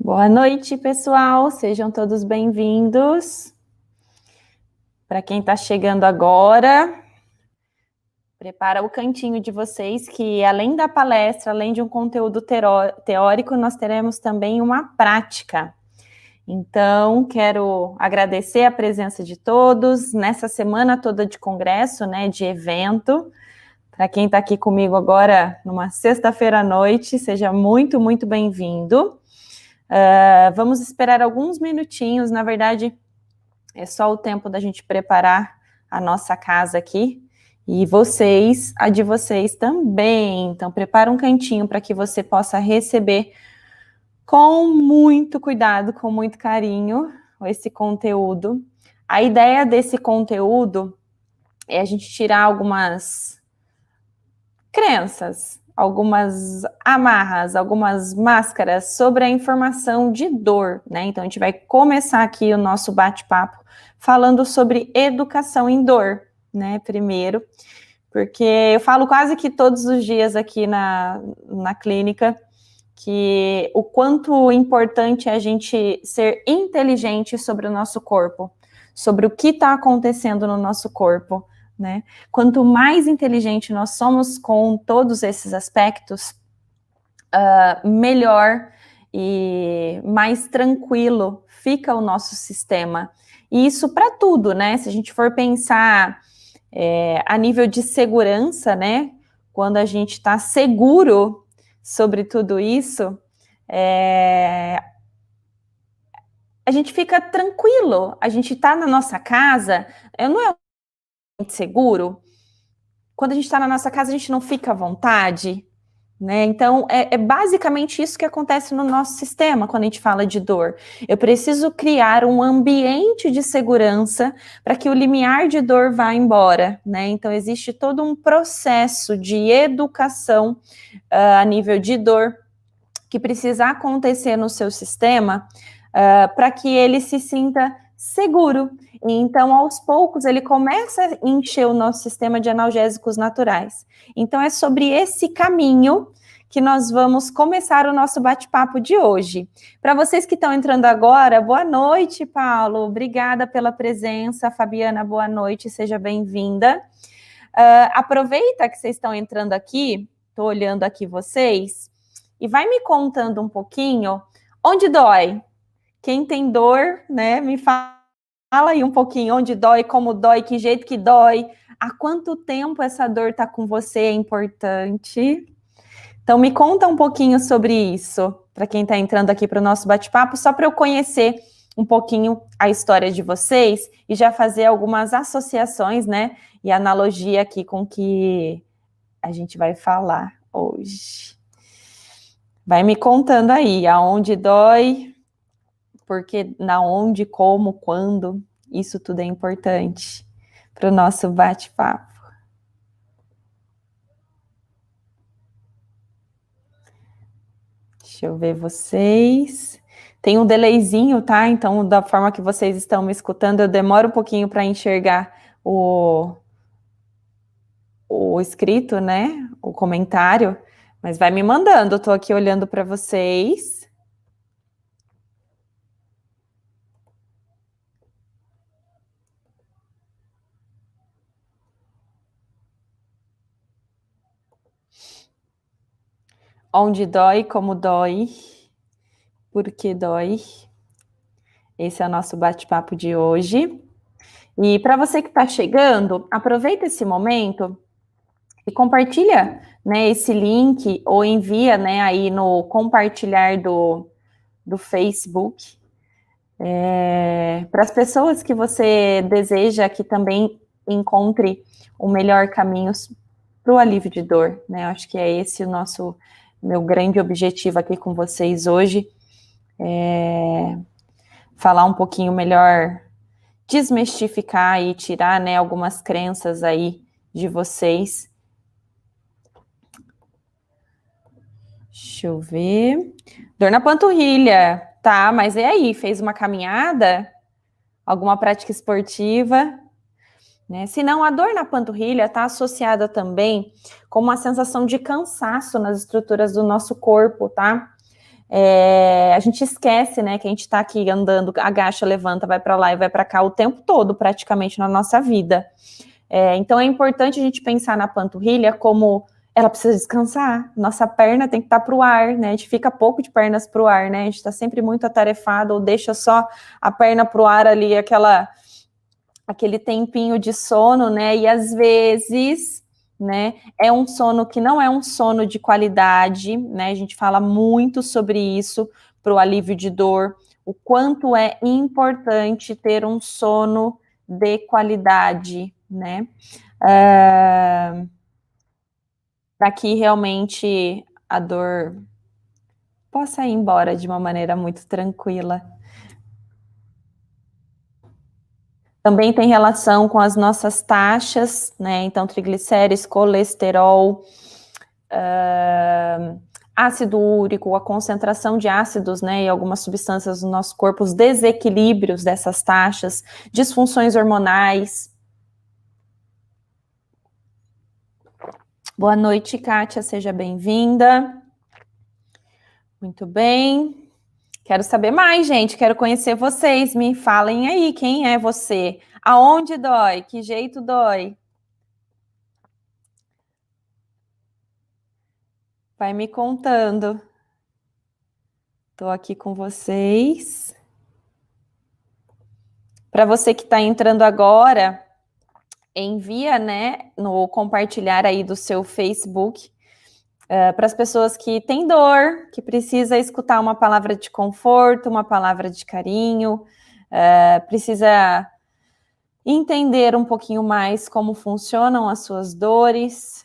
Boa noite, pessoal. Sejam todos bem-vindos. Para quem está chegando agora, prepara o cantinho de vocês, que além da palestra, além de um conteúdo teórico, nós teremos também uma prática. Então, quero agradecer a presença de todos nessa semana toda de congresso, né, de evento. Para quem está aqui comigo agora, numa sexta-feira à noite, seja muito, muito bem-vindo. Vamos esperar alguns minutinhos, na verdade, é só o tempo da gente preparar a nossa casa aqui, e vocês, a de vocês também. Então, prepara um cantinho para que você possa receber com muito cuidado, com muito carinho, esse conteúdo. A ideia desse conteúdo é a gente tirar algumas crenças, algumas amarras, algumas máscaras sobre a informação de dor, né? Então, a gente vai começar aqui o nosso bate-papo falando sobre educação em dor, né? Primeiro, porque eu falo quase que todos os dias aqui na clínica que o quanto importante é a gente ser inteligente sobre o nosso corpo, sobre o que está acontecendo no nosso corpo, né? Quanto mais inteligente nós somos com todos esses aspectos, melhor e mais tranquilo fica o nosso sistema. E isso para tudo, né? Se a gente for pensar a nível de segurança, né? Quando a gente está seguro sobre tudo isso, a gente fica tranquilo. A gente está na nossa casa, não é seguro. Quando a gente está na nossa casa, a gente não fica à vontade, né? Então, é basicamente isso que acontece no nosso sistema quando a gente fala de dor. Eu preciso criar um ambiente de segurança para que o limiar de dor vá embora, né? Então, existe todo um processo de educação a nível de dor que precisa acontecer no seu sistema para que ele se sinta seguro. E então, aos poucos, ele começa a encher o nosso sistema de analgésicos naturais. Então, é sobre esse caminho que nós vamos começar o nosso bate-papo de hoje. Para vocês que estão entrando agora, boa noite, Paulo. Obrigada pela presença. Fabiana, boa noite, seja bem-vinda. Aproveita que vocês estão entrando aqui, estou olhando aqui vocês, e vai me contando um pouquinho onde dói. Quem tem dor, né, me fala aí um pouquinho onde dói, como dói, que jeito que dói, há quanto tempo essa dor está com você, é importante. Então, me conta um pouquinho sobre isso, para quem está entrando aqui para o nosso bate-papo, só para eu conhecer um pouquinho a história de vocês e já fazer algumas associações, né, e analogia aqui com o que a gente vai falar hoje. Vai me contando aí, aonde dói, porque, na onde, como, quando, isso tudo é importante para o nosso bate-papo. Deixa eu ver vocês. Tem um delayzinho, tá? Então, da forma que vocês estão me escutando, eu demoro um pouquinho para enxergar o escrito, né? O comentário, mas vai me mandando. Eu tô aqui olhando para vocês. Onde dói, como dói, por que dói. Esse é o nosso bate-papo de hoje. E para você que está chegando, aproveita esse momento e compartilha, né, esse link ou envia, né, aí no compartilhar do Facebook para as pessoas que você deseja que também encontre o melhor caminho para o alívio de dor, né? Eu acho que é esse o meu grande objetivo aqui com vocês hoje, falar um pouquinho melhor, desmistificar e tirar, né, algumas crenças aí de vocês. Deixa eu ver. Dor na panturrilha, tá, mas e aí, fez uma caminhada? Alguma prática esportiva? Né? Se não, a dor na panturrilha está associada também com uma sensação de cansaço nas estruturas do nosso corpo, tá? A gente esquece, né, que a gente está aqui andando, agacha, levanta, vai para lá e vai para cá o tempo todo, praticamente, na nossa vida. Então é importante a gente pensar na panturrilha como ela precisa descansar, nossa perna tem que estar para o ar, né? A gente fica pouco de pernas para o ar, né? A gente está sempre muito atarefado, ou deixa só a perna para o ar ali, aquele tempinho de sono, né? E às vezes, né, é um sono que não é um sono de qualidade, né? A gente fala muito sobre isso para o alívio de dor, o quanto é importante ter um sono de qualidade, né? Para que realmente a dor possa ir embora de uma maneira muito tranquila. Também tem relação com as nossas taxas, né? Então, triglicéridos, colesterol, ácido úrico, a concentração de ácidos, né? E algumas substâncias no nosso corpo, os desequilíbrios dessas taxas, disfunções hormonais. Boa noite, Kátia, seja bem-vinda. Muito bem. Quero saber mais, gente. Quero conhecer vocês. Me falem aí, quem é você? Aonde dói? Que jeito dói? Vai me contando. Estou aqui com vocês. Para você que está entrando agora, envia, né, no compartilhar aí do seu Facebook, para as pessoas que têm dor, que precisa escutar uma palavra de conforto, uma palavra de carinho, precisa entender um pouquinho mais como funcionam as suas dores.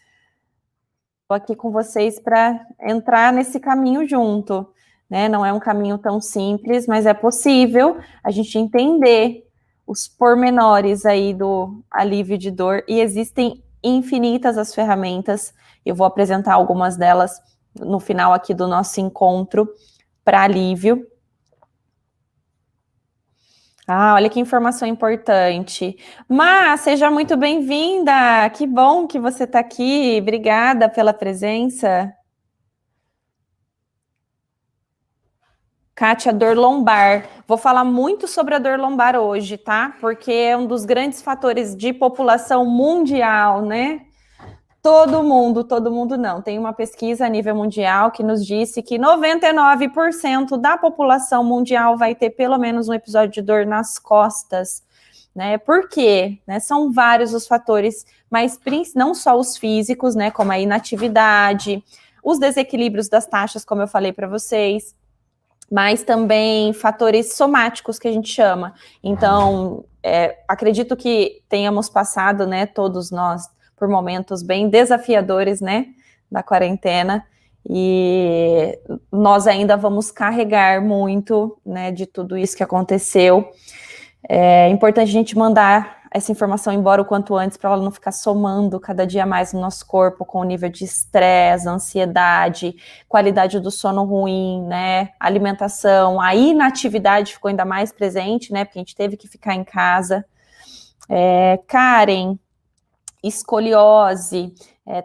Estou aqui com vocês para entrar nesse caminho junto, né? Não é um caminho tão simples, mas é possível a gente entender os pormenores aí do alívio de dor, e existem infinitas as ferramentas. Eu vou apresentar algumas delas no final aqui do nosso encontro para alívio. Olha que informação importante. Má, seja muito bem-vinda. Que bom que você está aqui. Obrigada pela presença. Kátia, dor lombar. Vou falar muito sobre a dor lombar hoje, tá? Porque é um dos grandes fatores de população mundial, né? Todo mundo não. Tem uma pesquisa a nível mundial que nos disse que 99% da população mundial vai ter pelo menos um episódio de dor nas costas, né? Por quê? Né? São vários os fatores, mas não só os físicos, né? Como a inatividade, os desequilíbrios das taxas, como eu falei para vocês, mas também fatores somáticos que a gente chama. Então, acredito que tenhamos passado, né, todos nós, por momentos bem desafiadores, né, da quarentena, e nós ainda vamos carregar muito, né, de tudo isso que aconteceu. É importante a gente mandar essa informação embora o quanto antes, para ela não ficar somando cada dia mais no nosso corpo, com o nível de estresse, ansiedade, qualidade do sono ruim, né, alimentação, a inatividade ficou ainda mais presente, né, porque a gente teve que ficar em casa. Karen, escoliose,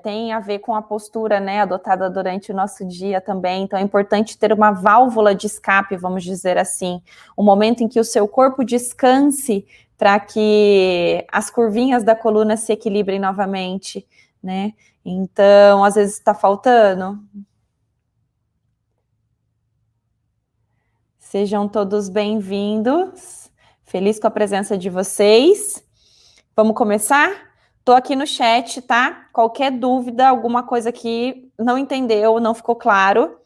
tem a ver com a postura, né, adotada durante o nosso dia também. Então é importante ter uma válvula de escape, vamos dizer assim, um momento em que o seu corpo descanse para que as curvinhas da coluna se equilibrem novamente, né? Então, às vezes está faltando. Sejam todos bem-vindos. Feliz com a presença de vocês. Vamos começar? Estou aqui no chat, tá? Qualquer dúvida, alguma coisa que não entendeu, não ficou claro.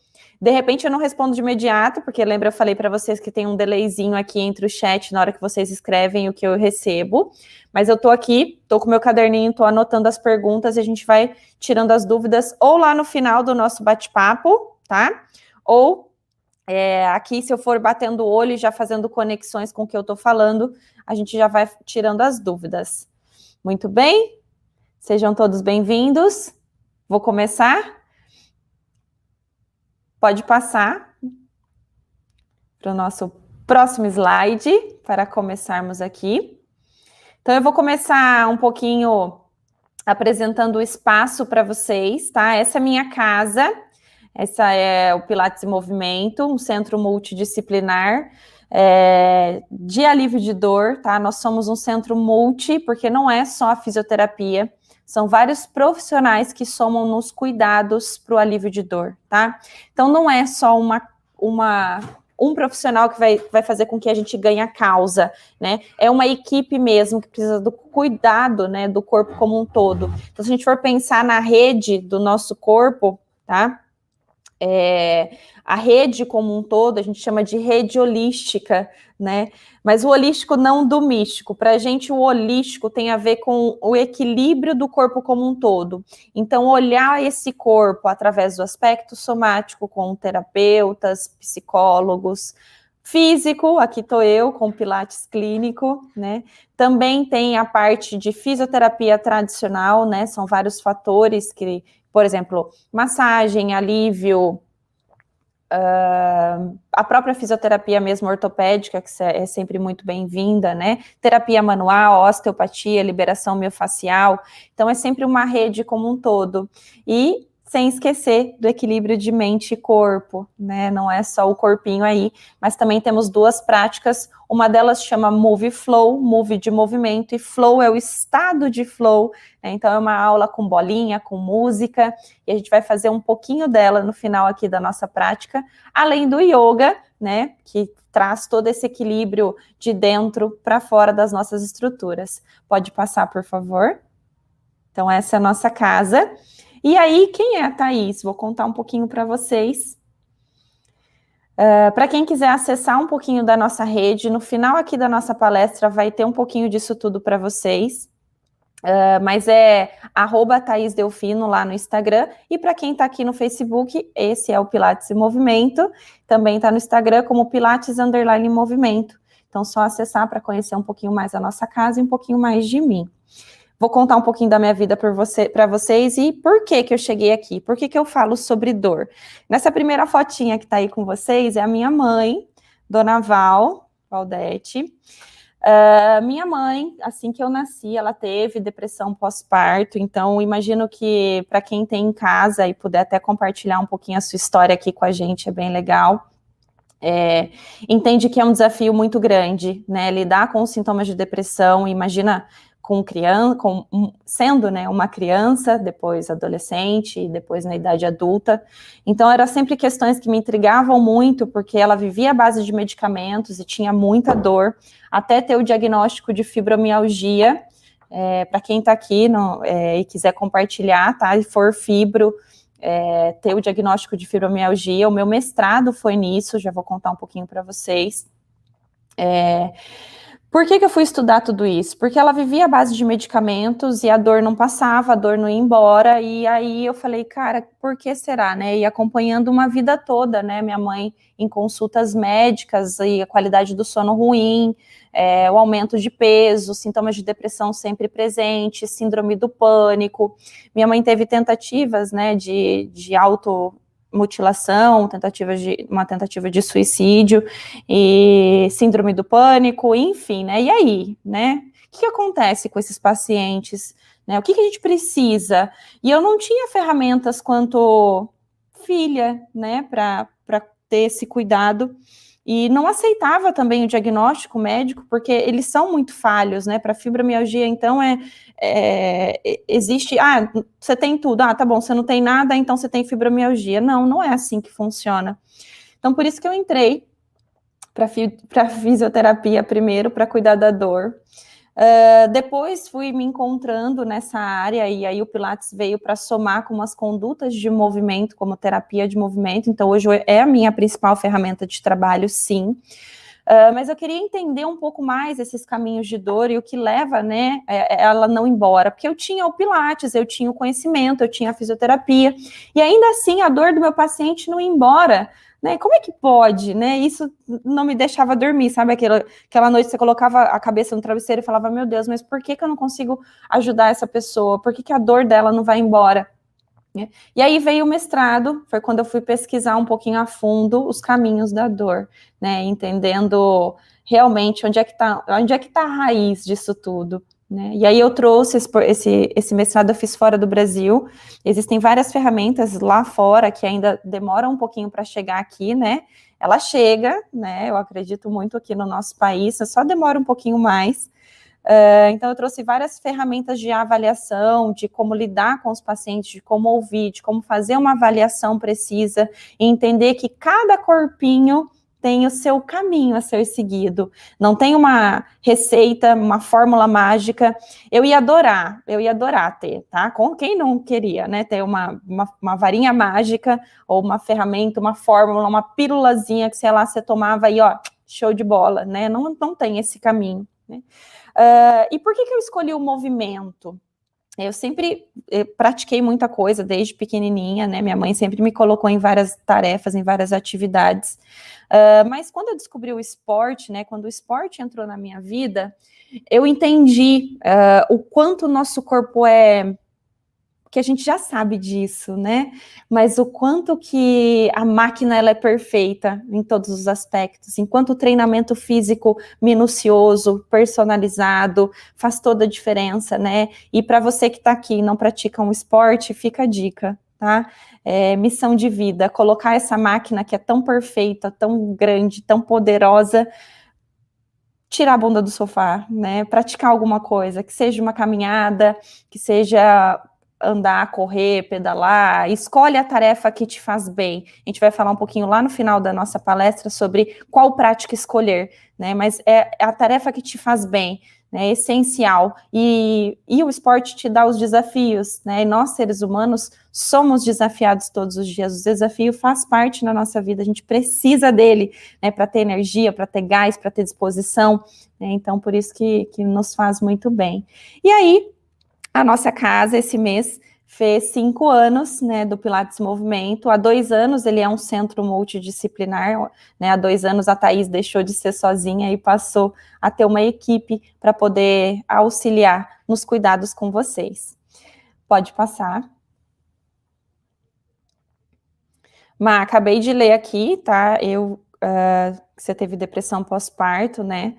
De repente eu não respondo de imediato, porque lembra, eu falei para vocês que tem um delayzinho aqui entre o chat na hora que vocês escrevem o que eu recebo. Mas eu tô aqui, tô com meu caderninho, tô anotando as perguntas e a gente vai tirando as dúvidas ou lá no final do nosso bate-papo, tá? Ou aqui, se eu for batendo o olho e já fazendo conexões com o que eu tô falando, a gente já vai tirando as dúvidas. Muito bem? Sejam todos bem-vindos. Vou começar. Pode passar para o nosso próximo slide, para começarmos aqui. Então, eu vou começar um pouquinho apresentando o espaço para vocês, tá? Essa é a minha casa. Essa é o Pilates em Movimento, um centro multidisciplinar de alívio de dor, tá? Nós somos um centro multi, porque não é só a fisioterapia, são vários profissionais que somam nos cuidados para o alívio de dor, tá? Então não é só um profissional que vai fazer com que a gente ganhe a causa, né? É uma equipe mesmo que precisa do cuidado, né, do corpo como um todo. Então, se a gente for pensar na rede do nosso corpo, tá? A rede como um todo, a gente chama de rede holística, né? Mas o holístico não do místico. Para a gente, o holístico tem a ver com o equilíbrio do corpo como um todo. Então, olhar esse corpo através do aspecto somático, com terapeutas, psicólogos, físico, aqui estou eu com Pilates clínico, né? Também tem a parte de fisioterapia tradicional, né? São vários fatores que, por exemplo, massagem, alívio, a própria fisioterapia mesmo ortopédica, que é sempre muito bem-vinda, né? Terapia manual, osteopatia, liberação miofascial. Então, é sempre uma rede como um todo. E sem esquecer do equilíbrio de mente e corpo, né? Não é só o corpinho aí, mas também temos duas práticas. Uma delas chama Move Flow, Move de movimento, e Flow é o estado de flow, né? Então é uma aula com bolinha, com música, e a gente vai fazer um pouquinho dela no final aqui da nossa prática, além do yoga, né? Que traz todo esse equilíbrio de dentro para fora das nossas estruturas. Pode passar, por favor? Então, essa é a nossa casa. E aí, quem é a Thaís? Vou contar um pouquinho para vocês. Para quem quiser acessar um pouquinho da nossa rede, no final aqui da nossa palestra vai ter um pouquinho disso tudo para vocês. Mas é @Thaís Delfino lá no Instagram. E para quem está aqui no Facebook, esse é o Pilates em Movimento. Também está no Instagram como Pilates_Movimento. Então, só acessar para conhecer um pouquinho mais a nossa casa e um pouquinho mais de mim. Vou contar um pouquinho da minha vida para vocês e por que eu cheguei aqui, por que eu falo sobre dor. Nessa primeira fotinha que está aí com vocês, é a minha mãe, Dona Valdete. Minha mãe, assim que eu nasci, ela teve depressão pós-parto, então imagino que para quem tem em casa e puder até compartilhar um pouquinho a sua história aqui com a gente, é bem legal. Entende que é um desafio muito grande, né, lidar com os sintomas de depressão, imagina sendo, né, uma criança, depois adolescente, e depois na idade adulta. Então, eram sempre questões que me intrigavam muito, porque ela vivia à base de medicamentos e tinha muita dor, até ter o diagnóstico de fibromialgia. Para quem está aqui e quiser compartilhar, tá, e for fibro, ter o diagnóstico de fibromialgia, o meu mestrado foi nisso, já vou contar um pouquinho para vocês. Por que eu fui estudar tudo isso? Porque ela vivia à base de medicamentos e a dor não passava, a dor não ia embora, e aí eu falei, cara, por que será, né? E acompanhando uma vida toda, né? Minha mãe em consultas médicas e a qualidade do sono ruim, o aumento de peso, sintomas de depressão sempre presentes, síndrome do pânico. Minha mãe teve tentativas, né, de automutilação, uma tentativa de suicídio e síndrome do pânico, enfim, né? E aí, né? O que acontece com esses pacientes? Né? O que a gente precisa? E eu não tinha ferramentas quanto filha, né, para ter esse cuidado. E não aceitava também o diagnóstico médico, porque eles são muito falhos, né? Para fibromialgia, então, existe, você tem tudo, tá bom, você não tem nada, então você tem fibromialgia. Não, não é assim que funciona. Então, por isso que eu entrei para fisioterapia primeiro, para cuidar da dor. Depois fui me encontrando nessa área, e aí o Pilates veio para somar com umas condutas de movimento, como terapia de movimento. Então, hoje é a minha principal ferramenta de trabalho, sim. Mas eu queria entender um pouco mais esses caminhos de dor e o que leva, né, ela não embora, porque eu tinha o Pilates, eu tinha o conhecimento, eu tinha a fisioterapia, e ainda assim a dor do meu paciente não ia embora, né? Como é que pode, né? Isso não me deixava dormir, sabe? Aquela noite você colocava a cabeça no travesseiro e falava, meu Deus, mas por que eu não consigo ajudar essa pessoa? Por que a dor dela não vai embora? E aí veio o mestrado, foi quando eu fui pesquisar um pouquinho a fundo os caminhos da dor, né? Entendendo realmente onde é que tá a raiz disso tudo, né? E aí eu trouxe esse mestrado, eu fiz fora do Brasil. Existem várias ferramentas lá fora que ainda demoram um pouquinho para chegar aqui, né? Ela chega, né? Eu acredito muito aqui no nosso país, só demora um pouquinho mais. Então, eu trouxe várias ferramentas de avaliação, de como lidar com os pacientes, de como ouvir, de como fazer uma avaliação precisa, e entender que cada corpinho tem o seu caminho a ser seguido. Não tem uma receita, uma fórmula mágica. Eu ia adorar ter, tá? Com quem não queria, né? Ter uma varinha mágica, ou uma ferramenta, uma fórmula, uma pílulazinha que, sei lá, você tomava e, ó, show de bola, né? Não tem esse caminho, né? E por que eu escolhi o movimento? Eu sempre pratiquei muita coisa desde pequenininha, né? Minha mãe sempre me colocou em várias tarefas, em várias atividades. Mas quando eu descobri o esporte, né? Quando o esporte entrou na minha vida, eu entendi o quanto o nosso corpo que a gente já sabe disso, né? Mas o quanto que a máquina ela é perfeita em todos os aspectos, enquanto o treinamento físico minucioso, personalizado, faz toda a diferença, né? E para você que está aqui e não pratica um esporte, fica a dica, tá? Missão de vida, colocar essa máquina que é tão perfeita, tão grande, tão poderosa, tirar a bunda do sofá, né? Praticar alguma coisa, que seja uma caminhada, que seja andar, correr, pedalar, escolhe a tarefa que te faz bem. A gente vai falar um pouquinho lá no final da nossa palestra sobre qual prática escolher, né? Mas é a tarefa que te faz bem, né? É essencial. E o esporte te dá os desafios, né? E nós, seres humanos, somos desafiados todos os dias. O desafio faz parte da nossa vida, a gente precisa dele, né? Para ter energia, para ter gás, para ter disposição, né? Então, por isso que nos faz muito bem. E aí, a nossa casa, esse mês, fez 5 anos, né, do Pilates Movimento. Há 2 anos ele é um centro multidisciplinar, né? Há 2 anos a Thaís deixou de ser sozinha e passou a ter uma equipe para poder auxiliar nos cuidados com vocês. Pode passar. Má, acabei de ler aqui, tá? Você teve depressão pós-parto, né?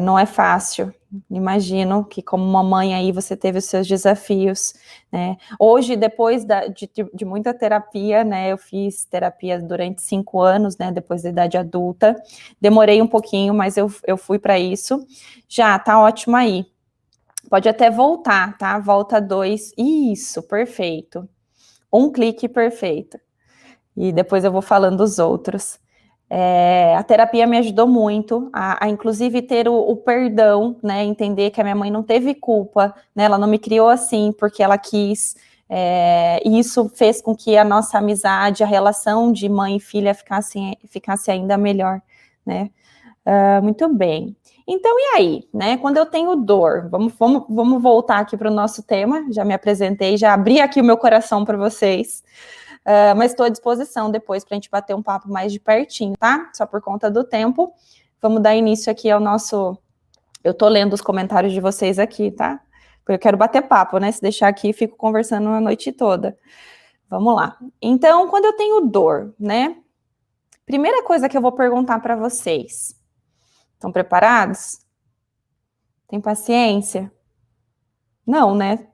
Não é fácil. Imagino que como mamãe aí você teve os seus desafios, né? Hoje, depois de muita terapia, né? Eu fiz terapia durante 5 anos, né? Depois da idade adulta. Demorei um pouquinho, mas eu fui para isso. Já, tá ótimo aí. Pode até voltar, tá? Volta 2. Isso, perfeito. Um clique perfeito. E depois eu vou falando dos outros. A terapia me ajudou muito a inclusive ter o perdão, né, entender que a minha mãe não teve culpa, né, ela não me criou assim porque ela quis, e isso fez com que a nossa amizade, a relação de mãe e filha ficasse ainda melhor, né. Muito bem. Então, e aí, né, quando eu tenho dor, vamos voltar aqui para o nosso tema, já me apresentei, já abri aqui o meu coração para vocês, mas estou à disposição depois para a gente bater um papo mais de pertinho, tá? Só por conta do tempo. Vamos dar início aqui ao nosso... Eu estou lendo os comentários de vocês aqui, tá? Porque eu quero bater papo, né? Se deixar aqui, fico conversando a noite toda. Vamos lá. Então, quando eu tenho dor, né? Primeira coisa que eu vou perguntar para vocês. Estão preparados? Tem paciência? Não, né?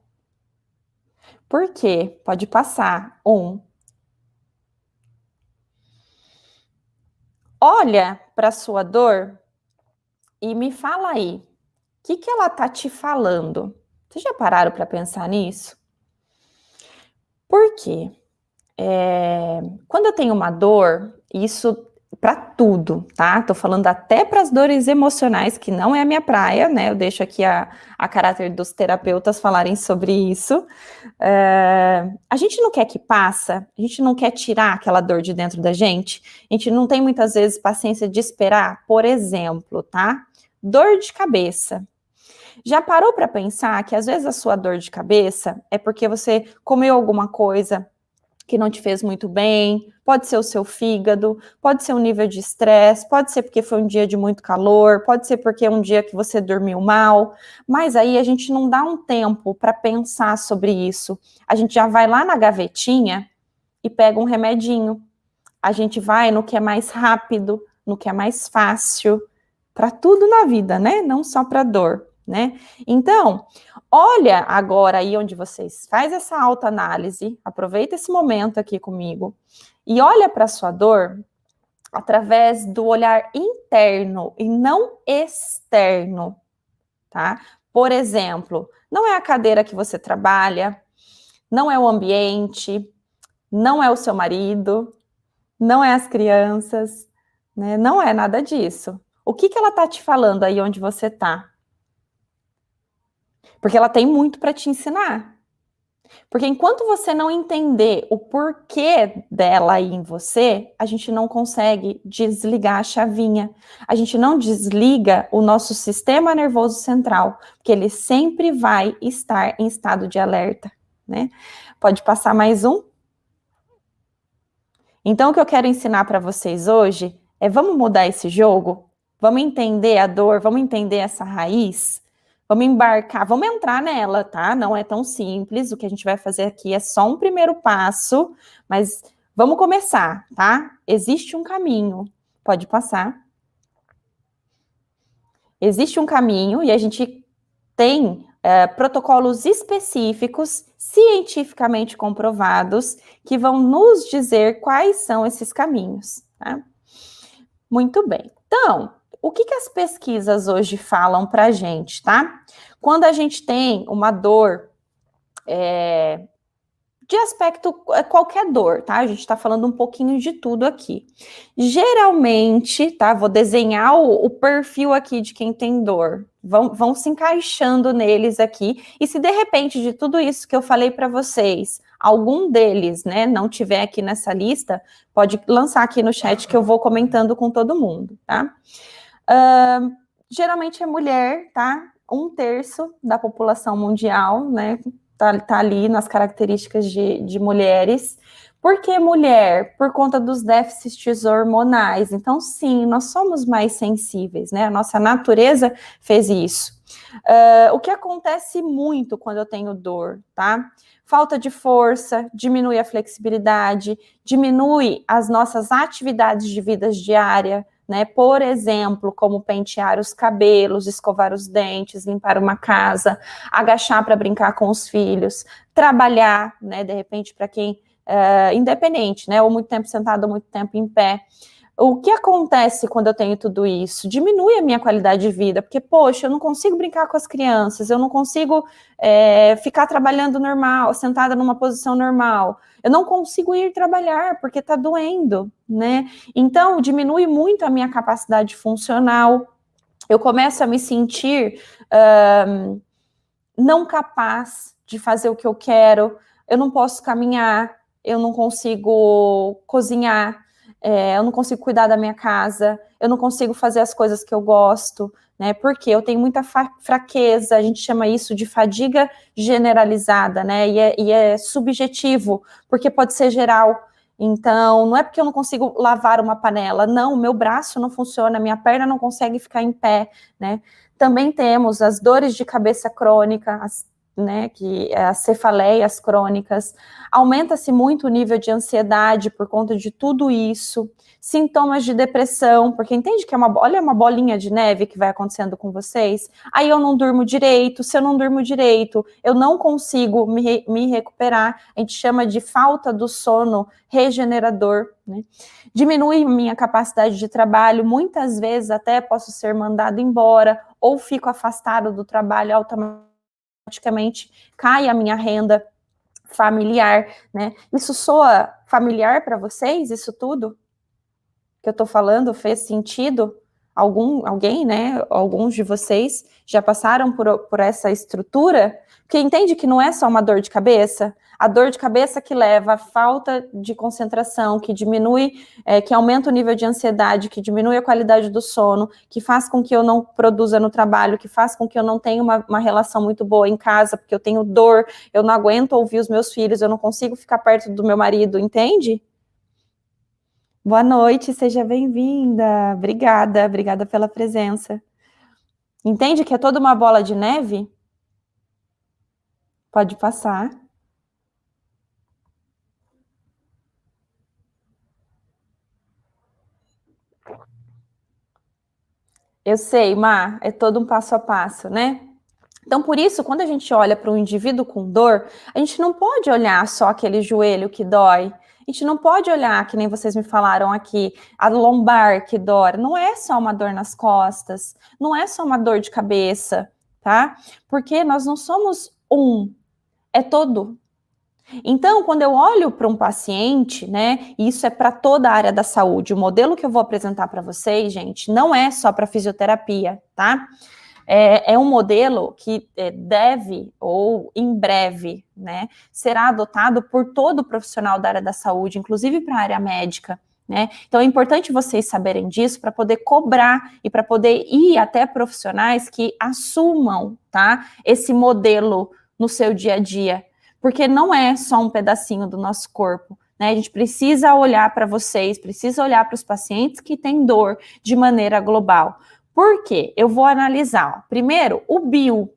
Por quê? Pode passar. Olha para a sua dor e me fala aí, o que ela tá te falando? Vocês já pararam para pensar nisso? Por quê? Quando eu tenho uma dor, isso para tudo, tá? Tô falando até para as dores emocionais, que não é a minha praia, né? Eu deixo aqui a caráter dos terapeutas falarem sobre isso. A gente não quer que passa, a gente não quer tirar aquela dor de dentro da gente, a gente não tem muitas vezes paciência de esperar, por exemplo, tá? Dor de cabeça. Já parou para pensar que às vezes a sua dor de cabeça é porque você comeu alguma coisa que não te fez muito bem, pode ser o seu fígado, pode ser um nível de estresse, pode ser porque foi um dia de muito calor, pode ser porque é um dia que você dormiu mal, mas aí a gente não dá um tempo para pensar sobre isso. A gente já vai lá na gavetinha e pega um remedinho. A gente vai no que é mais rápido, no que é mais fácil, para tudo na vida, né? Não só para dor. né? Então, olha agora aí onde vocês faz essa autoanálise, aproveita esse momento aqui comigo e olha para a sua dor através do olhar interno e não externo, tá? Por exemplo, não é a cadeira que você trabalha, não é o ambiente, não é o seu marido, não é as crianças, né? Não é nada disso. O que ela tá te falando aí onde você tá? Porque ela tem muito para te ensinar. Porque enquanto você não entender o porquê dela aí em você, a gente não consegue desligar a chavinha. A gente não desliga o nosso sistema nervoso central, porque ele sempre vai estar em estado de alerta, né? Pode passar mais um? Então, o que eu quero ensinar para vocês hoje é vamos mudar esse jogo? Vamos entender a dor, vamos entender essa raiz? Vamos embarcar, vamos entrar nela, tá? Não é tão simples. O que a gente vai fazer aqui é só um primeiro passo, mas vamos começar, tá? Existe um caminho. Pode passar. Existe um caminho e a gente tem protocolos específicos, cientificamente comprovados, que vão nos dizer quais são esses caminhos, tá? Muito bem. Então, o que as pesquisas hoje falam para a gente, tá? Quando a gente tem uma dor de aspecto, qualquer dor, tá? A gente está falando um pouquinho de tudo aqui. Geralmente, tá? Vou desenhar o perfil aqui de quem tem dor. Vão se encaixando neles aqui. E se de repente de tudo isso que eu falei para vocês, algum deles, né, não tiver aqui nessa lista, pode lançar aqui no chat que eu vou comentando com todo mundo, tá? Geralmente é mulher, tá? 1/3 da população mundial, né? Tá ali nas características de mulheres. Por que mulher? Por conta dos déficits hormonais. Então, sim, nós somos mais sensíveis, né? A nossa natureza fez isso. O que acontece muito quando eu tenho dor, tá? Falta de força, diminui a flexibilidade, diminui as nossas atividades de vida diária, né? Por exemplo, como pentear os cabelos, escovar os dentes, limpar uma casa, agachar para brincar com os filhos, trabalhar, né? De repente, para quem independente, né? Ou muito tempo sentado, ou muito tempo em pé. O que acontece quando eu tenho tudo isso? Diminui a minha qualidade de vida, porque, poxa, eu não consigo brincar com as crianças, eu não consigo ficar trabalhando normal, sentada numa posição normal, eu não consigo ir trabalhar porque tá doendo, né? Então, diminui muito a minha capacidade funcional, eu começo a me sentir não capaz de fazer o que eu quero, eu não posso caminhar, eu não consigo cozinhar, eu não consigo cuidar da minha casa, eu não consigo fazer as coisas que eu gosto, né? Porque eu tenho muita fraqueza, a gente chama isso de fadiga generalizada, né? E é subjetivo, porque pode ser geral. Então, não é porque eu não consigo lavar uma panela, não, o meu braço não funciona, minha perna não consegue ficar em pé, né? Também temos as dores de cabeça crônica, né, que é as cefaleias crônicas, aumenta-se muito o nível de ansiedade por conta de tudo isso, sintomas de depressão, porque entende que olha uma bolinha de neve que vai acontecendo com vocês, aí eu não durmo direito, se eu não durmo direito, eu não consigo me recuperar, a gente chama de falta do sono regenerador, né? Diminui minha capacidade de trabalho, muitas vezes até posso ser mandado embora, ou fico afastado do trabalho automaticamente, cai a minha renda familiar, né? Isso soa familiar para vocês? Isso tudo que eu estou falando fez sentido? Alguém, né? Alguns de vocês já passaram por essa estrutura? Porque entende que não é só uma dor de cabeça? A dor de cabeça que leva a falta de concentração, que diminui, que aumenta o nível de ansiedade, que diminui a qualidade do sono, que faz com que eu não produza no trabalho, que faz com que eu não tenha uma relação muito boa em casa, porque eu tenho dor, eu não aguento ouvir os meus filhos, eu não consigo ficar perto do meu marido, entende? Boa noite, seja bem-vinda. Obrigada pela presença. Entende que é toda uma bola de neve? Pode passar. Eu sei, Mar, é todo um passo a passo, né? Então, por isso, quando a gente olha para um indivíduo com dor, a gente não pode olhar só aquele joelho que dói. A gente não pode olhar, que nem vocês me falaram aqui, a lombar que dói. Não é só uma dor nas costas, não é só uma dor de cabeça, tá? Porque nós não somos é todo. Então, quando eu olho para um paciente, né, e isso é para toda a área da saúde, o modelo que eu vou apresentar para vocês, gente, não é só para fisioterapia, tá? É um modelo que deve, ou em breve, né, será adotado por todo profissional da área da saúde, inclusive para a área médica, né? Então é importante vocês saberem disso para poder cobrar e para poder ir até profissionais que assumam, tá, esse modelo no seu dia a dia, porque não é só um pedacinho do nosso corpo, né? A gente precisa olhar para vocês, precisa olhar para os pacientes que têm dor de maneira global. Por quê? Eu vou analisar, ó. Primeiro, o bio.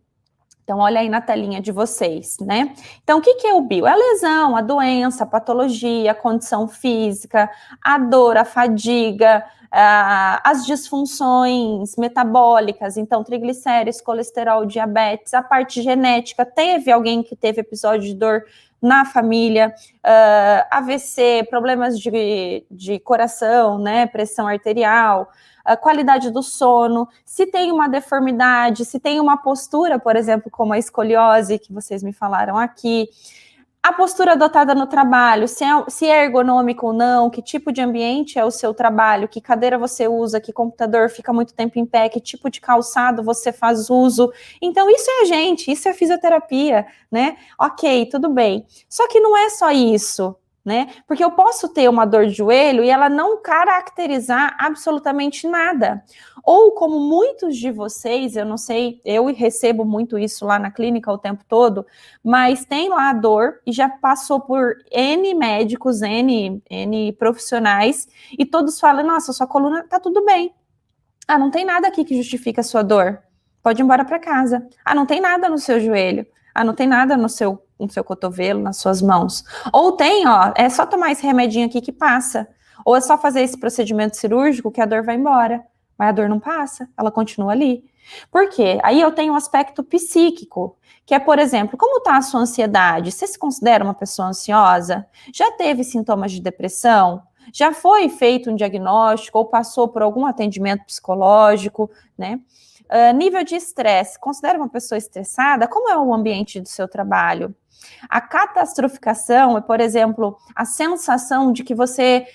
Então, olha aí na telinha de vocês, né? Então, o que é o bio? É a lesão, a doença, a patologia, a condição física, a dor, a fadiga, as disfunções metabólicas, então, triglicéridos, colesterol, diabetes, a parte genética. Teve alguém que teve episódio de dor na família, AVC, problemas de coração, né? Pressão arterial, a qualidade do sono, se tem uma deformidade, se tem uma postura, por exemplo, como a escoliose, que vocês me falaram aqui, a postura adotada no trabalho, se é ergonômico ou não, que tipo de ambiente é o seu trabalho, que cadeira você usa, que computador fica muito tempo em pé, que tipo de calçado você faz uso. Então, isso é a gente, isso é fisioterapia, né? Ok, tudo bem. Só que não é só isso, né? Porque eu posso ter uma dor de joelho e ela não caracterizar absolutamente nada. Ou como muitos de vocês, eu não sei, eu recebo muito isso lá na clínica o tempo todo, mas tem lá a dor e já passou por N médicos, N profissionais, e todos falam, nossa, sua coluna tá tudo bem. Ah, não tem nada aqui que justifique a sua dor. Pode ir embora para casa. Ah, não tem nada no seu joelho. Ah, não tem nada no seu cotovelo, nas suas mãos. Ou tem, ó, é só tomar esse remedinho aqui que passa. Ou é só fazer esse procedimento cirúrgico que a dor vai embora. Mas a dor não passa, ela continua ali. Por quê? Aí eu tenho um aspecto psíquico, que é, por exemplo, como está a sua ansiedade? Você se considera uma pessoa ansiosa? Já teve sintomas de depressão? Já foi feito um diagnóstico ou passou por algum atendimento psicológico, né? Nível de estresse, considera uma pessoa estressada? Como é o ambiente do seu trabalho? A catastroficação é, por exemplo, a sensação de que você,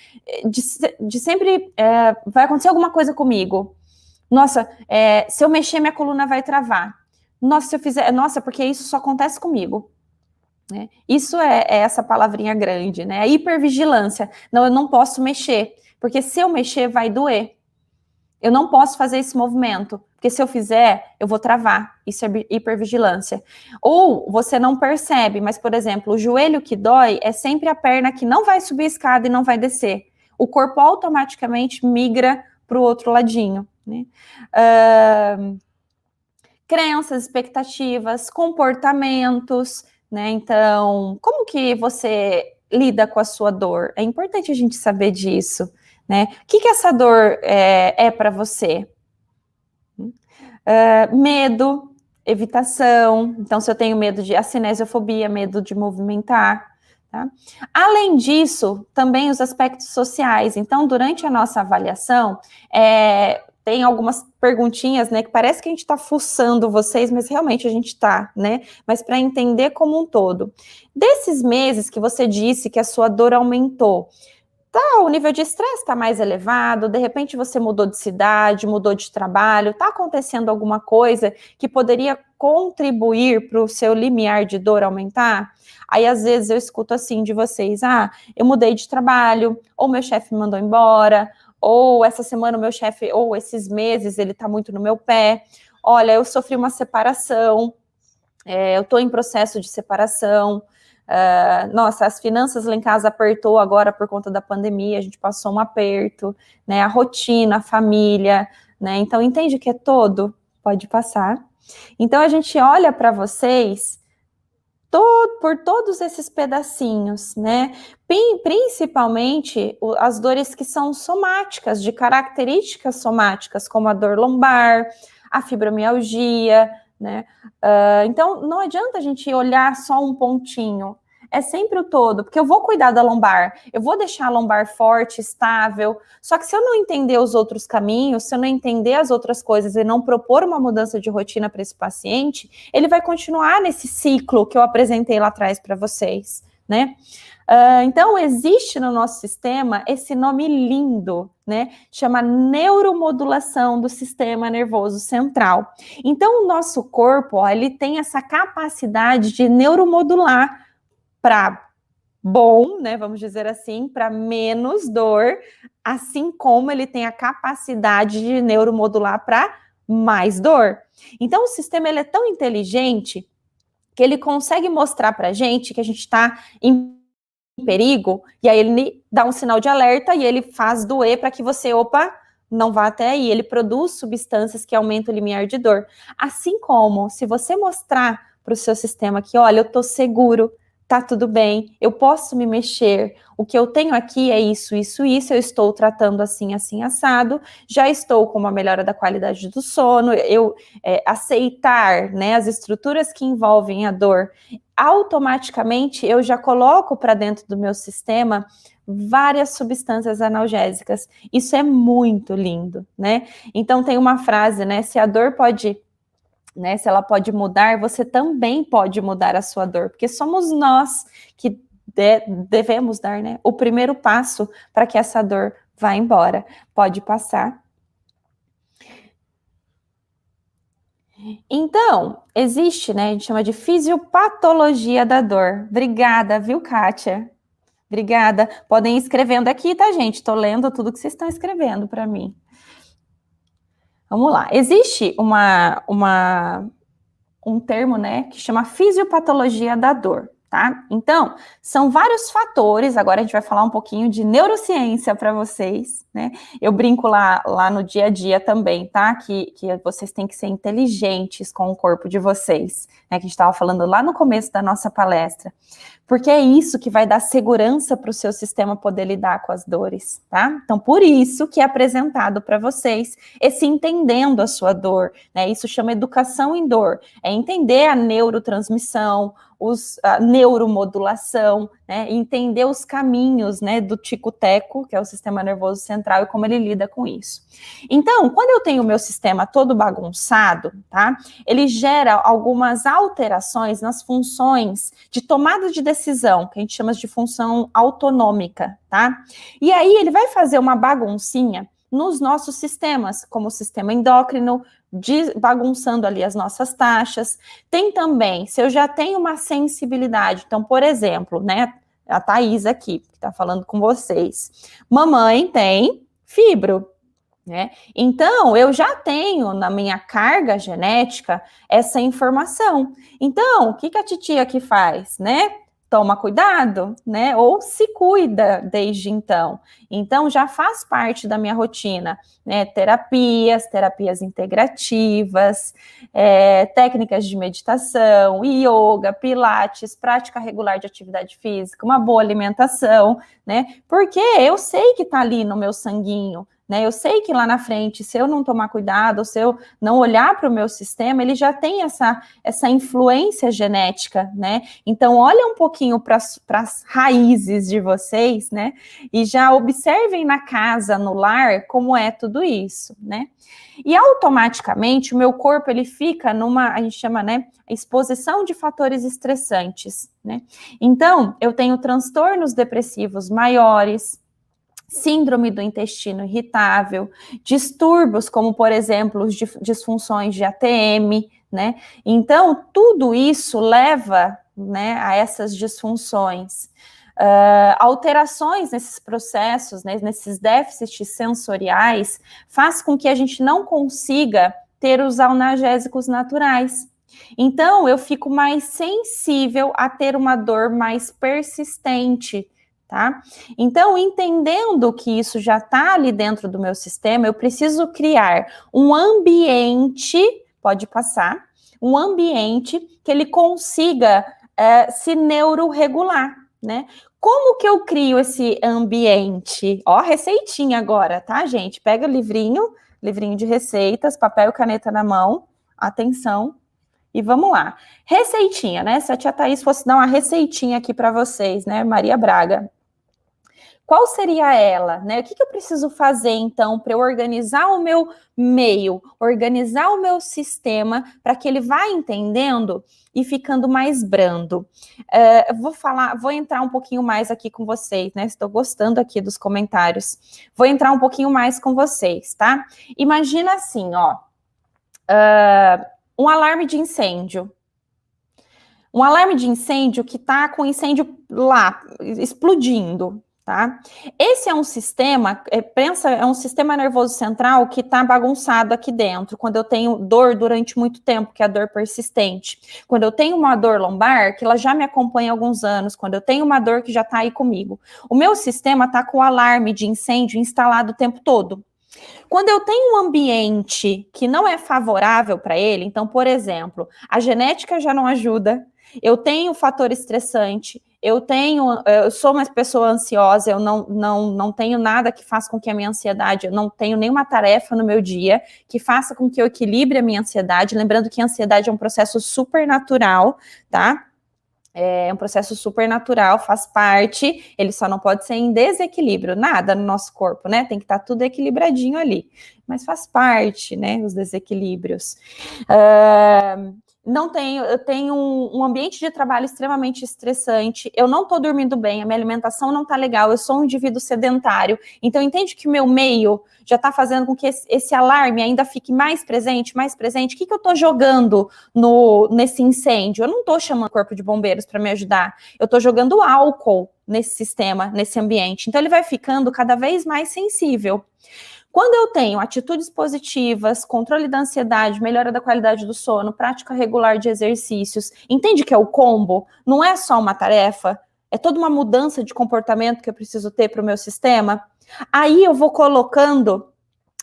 de sempre vai acontecer alguma coisa comigo. Nossa, se eu mexer, minha coluna vai travar. Nossa, se eu fizer, nossa, porque isso só acontece comigo. Né? Isso é essa palavrinha grande, né? A hipervigilância. Não, eu não posso mexer, porque se eu mexer, vai doer. Eu não posso fazer esse movimento, porque se eu fizer, eu vou travar. Isso é hipervigilância. Ou você não percebe, mas, por exemplo, o joelho que dói é sempre a perna que não vai subir a escada e não vai descer. O corpo automaticamente migra para o outro ladinho. Né? Crenças, expectativas, comportamentos, né? Então, como que você lida com a sua dor? É importante a gente saber disso, né? O que essa dor é para você? Medo, evitação. Então, se eu tenho medo de acinesiofobia, medo de movimentar. Tá? Além disso, também os aspectos sociais. Então, durante a nossa avaliação, tem algumas perguntinhas, né, que parece que a gente está fuçando vocês, mas realmente a gente está, né? Mas para entender como um todo. Desses meses que você disse que a sua dor aumentou, o nível de estresse está mais elevado, de repente você mudou de cidade, mudou de trabalho, está acontecendo alguma coisa que poderia contribuir para o seu limiar de dor aumentar? Aí, às vezes, eu escuto assim de vocês, eu mudei de trabalho, ou meu chefe me mandou embora, ou essa semana o meu chefe, ou esses meses, ele está muito no meu pé. Olha, eu sofri uma separação, eu estou em processo de separação. Nossa, as finanças lá em casa apertou agora por conta da pandemia, a gente passou um aperto, né? A rotina, a família, né? Então, entende que é todo? Pode passar. Então, a gente olha para vocês por todos esses pedacinhos, né? Principalmente as dores que são somáticas, de características somáticas, como a dor lombar, a fibromialgia, né? Então, não adianta a gente olhar só um pontinho, é sempre o todo, porque eu vou cuidar da lombar, eu vou deixar a lombar forte, estável, só que se eu não entender os outros caminhos, se eu não entender as outras coisas e não propor uma mudança de rotina para esse paciente, ele vai continuar nesse ciclo que eu apresentei lá atrás para vocês, né? Então, existe no nosso sistema esse nome lindo, né? Chama neuromodulação do sistema nervoso central. Então, o nosso corpo, ó, ele tem essa capacidade de neuromodular para bom, né? Vamos dizer assim, para menos dor, assim como ele tem a capacidade de neuromodular para mais dor. Então, o sistema ele é tão inteligente que ele consegue mostrar para a gente que a gente está em perigo, e aí ele dá um sinal de alerta e ele faz doer para que você, opa, não vá até aí. Ele produz substâncias que aumentam o limiar de dor. Assim como, se você mostrar para o seu sistema que, olha, eu tô seguro, tá tudo bem, eu posso me mexer, o que eu tenho aqui é isso, isso, isso, eu estou tratando assim, assim, assado, já estou com uma melhora da qualidade do sono, eu aceitar, né, as estruturas que envolvem a dor, automaticamente eu já coloco para dentro do meu sistema várias substâncias analgésicas. Isso é muito lindo, né? Então tem uma frase, né, se a dor pode... né, se ela pode mudar, você também pode mudar a sua dor, porque somos nós que devemos dar, né, o primeiro passo para que essa dor vá embora. Pode passar. Então, existe, né, a gente chama de fisiopatologia da dor. Obrigada, viu, Kátia? Obrigada. Podem ir escrevendo aqui, tá, gente? Estou lendo tudo que vocês estão escrevendo para mim. Vamos lá. Existe um termo, né, que chama fisiopatologia da dor, tá? Então, são vários fatores, agora a gente vai falar um pouquinho de neurociência para vocês, né? Eu brinco lá no dia a dia também, tá? Que vocês têm que ser inteligentes com o corpo de vocês, né? Que a gente estava falando lá no começo da nossa palestra. Porque é isso que vai dar segurança para o seu sistema poder lidar com as dores, tá? Então, por isso que é apresentado para vocês esse entendendo a sua dor, né? Isso chama educação em dor, é entender a neurotransmissão, a neuromodulação, né? Entender os caminhos, né, do tico-teco, que é o sistema nervoso central, e como ele lida com isso. Então, quando eu tenho o meu sistema todo bagunçado, tá? Ele gera algumas alterações nas funções de tomada de decisão, que a gente chama de função autonômica, tá? E aí ele vai fazer uma baguncinha nos nossos sistemas, como o sistema endócrino, bagunçando ali as nossas taxas. Tem também, se eu já tenho uma sensibilidade, então, por exemplo, né, a Thaís aqui, que está falando com vocês, mamãe tem fibro, né? Então, eu já tenho na minha carga genética essa informação. Então, o que a titia aqui faz, né? Toma cuidado, né? Ou se cuida desde então. Então, já faz parte da minha rotina, né? Terapias integrativas, técnicas de meditação, yoga, pilates, prática regular de atividade física, uma boa alimentação, né? Porque eu sei que tá ali no meu sanguinho, né? Eu sei que lá na frente, se eu não tomar cuidado, ou se eu não olhar para o meu sistema, ele já tem essa influência genética, né? Então, olha um pouquinho para as raízes de vocês, né? E já observem na casa, no lar, como é tudo isso, né? E automaticamente o meu corpo ele fica a gente chama, né, exposição de fatores estressantes, né? Então, eu tenho transtornos depressivos maiores, síndrome do intestino irritável, distúrbios como, por exemplo, disfunções de ATM, né? Então, tudo isso leva, né, a essas disfunções. Alterações nesses processos, né, nesses déficits sensoriais, faz com que a gente não consiga ter os analgésicos naturais. Então, eu fico mais sensível a ter uma dor mais persistente, tá? Então, entendendo que isso já está ali dentro do meu sistema, eu preciso criar um ambiente, pode passar, um ambiente que ele consiga se neuroregular, né? Como que eu crio esse ambiente? Ó, receitinha agora, tá, gente? Pega o livrinho de receitas, papel e caneta na mão, atenção. E vamos lá. Receitinha, né? Se a tia Thaís fosse dar uma receitinha aqui para vocês, né, Maria Braga? Qual seria ela, né? O que eu preciso fazer, então, para eu organizar o meu meio, organizar o meu sistema, para que ele vá entendendo e ficando mais brando. Vou entrar um pouquinho mais aqui com vocês, né? Estou gostando aqui dos comentários. Vou entrar um pouquinho mais com vocês, tá? Imagina assim, ó. Um alarme de incêndio. Um alarme de incêndio que está com incêndio lá, explodindo, tá? Esse é um sistema, é um sistema nervoso central que está bagunçado aqui dentro, quando eu tenho dor durante muito tempo, que é a dor persistente. Quando eu tenho uma dor lombar, que ela já me acompanha há alguns anos, quando eu tenho uma dor que já está aí comigo. O meu sistema está com o alarme de incêndio instalado o tempo todo. Quando eu tenho um ambiente que não é favorável para ele, então, por exemplo, a genética já não ajuda, eu tenho fator estressante, eu sou uma pessoa ansiosa, eu não tenho nada que faça com que a minha ansiedade, eu não tenho nenhuma tarefa no meu dia que faça com que eu equilibre a minha ansiedade, lembrando que a ansiedade é um processo super natural, tá? É um processo super natural, faz parte, ele só não pode ser em desequilíbrio, nada no nosso corpo, né? Tem que estar tudo equilibradinho ali, mas faz parte, né? Os desequilíbrios. Eu tenho um ambiente de trabalho extremamente estressante, eu não estou dormindo bem, a minha alimentação não está legal, eu sou um indivíduo sedentário, então entende que o meu meio já está fazendo com que esse alarme ainda fique mais presente, o que eu estou jogando nesse incêndio? Eu não estou chamando o corpo de bombeiros para me ajudar, eu estou jogando álcool nesse sistema, nesse ambiente, então ele vai ficando cada vez mais sensível. Quando eu tenho atitudes positivas, controle da ansiedade, melhora da qualidade do sono, prática regular de exercícios, entende que é o combo? Não é só uma tarefa, é toda uma mudança de comportamento que eu preciso ter para o meu sistema. Aí eu vou colocando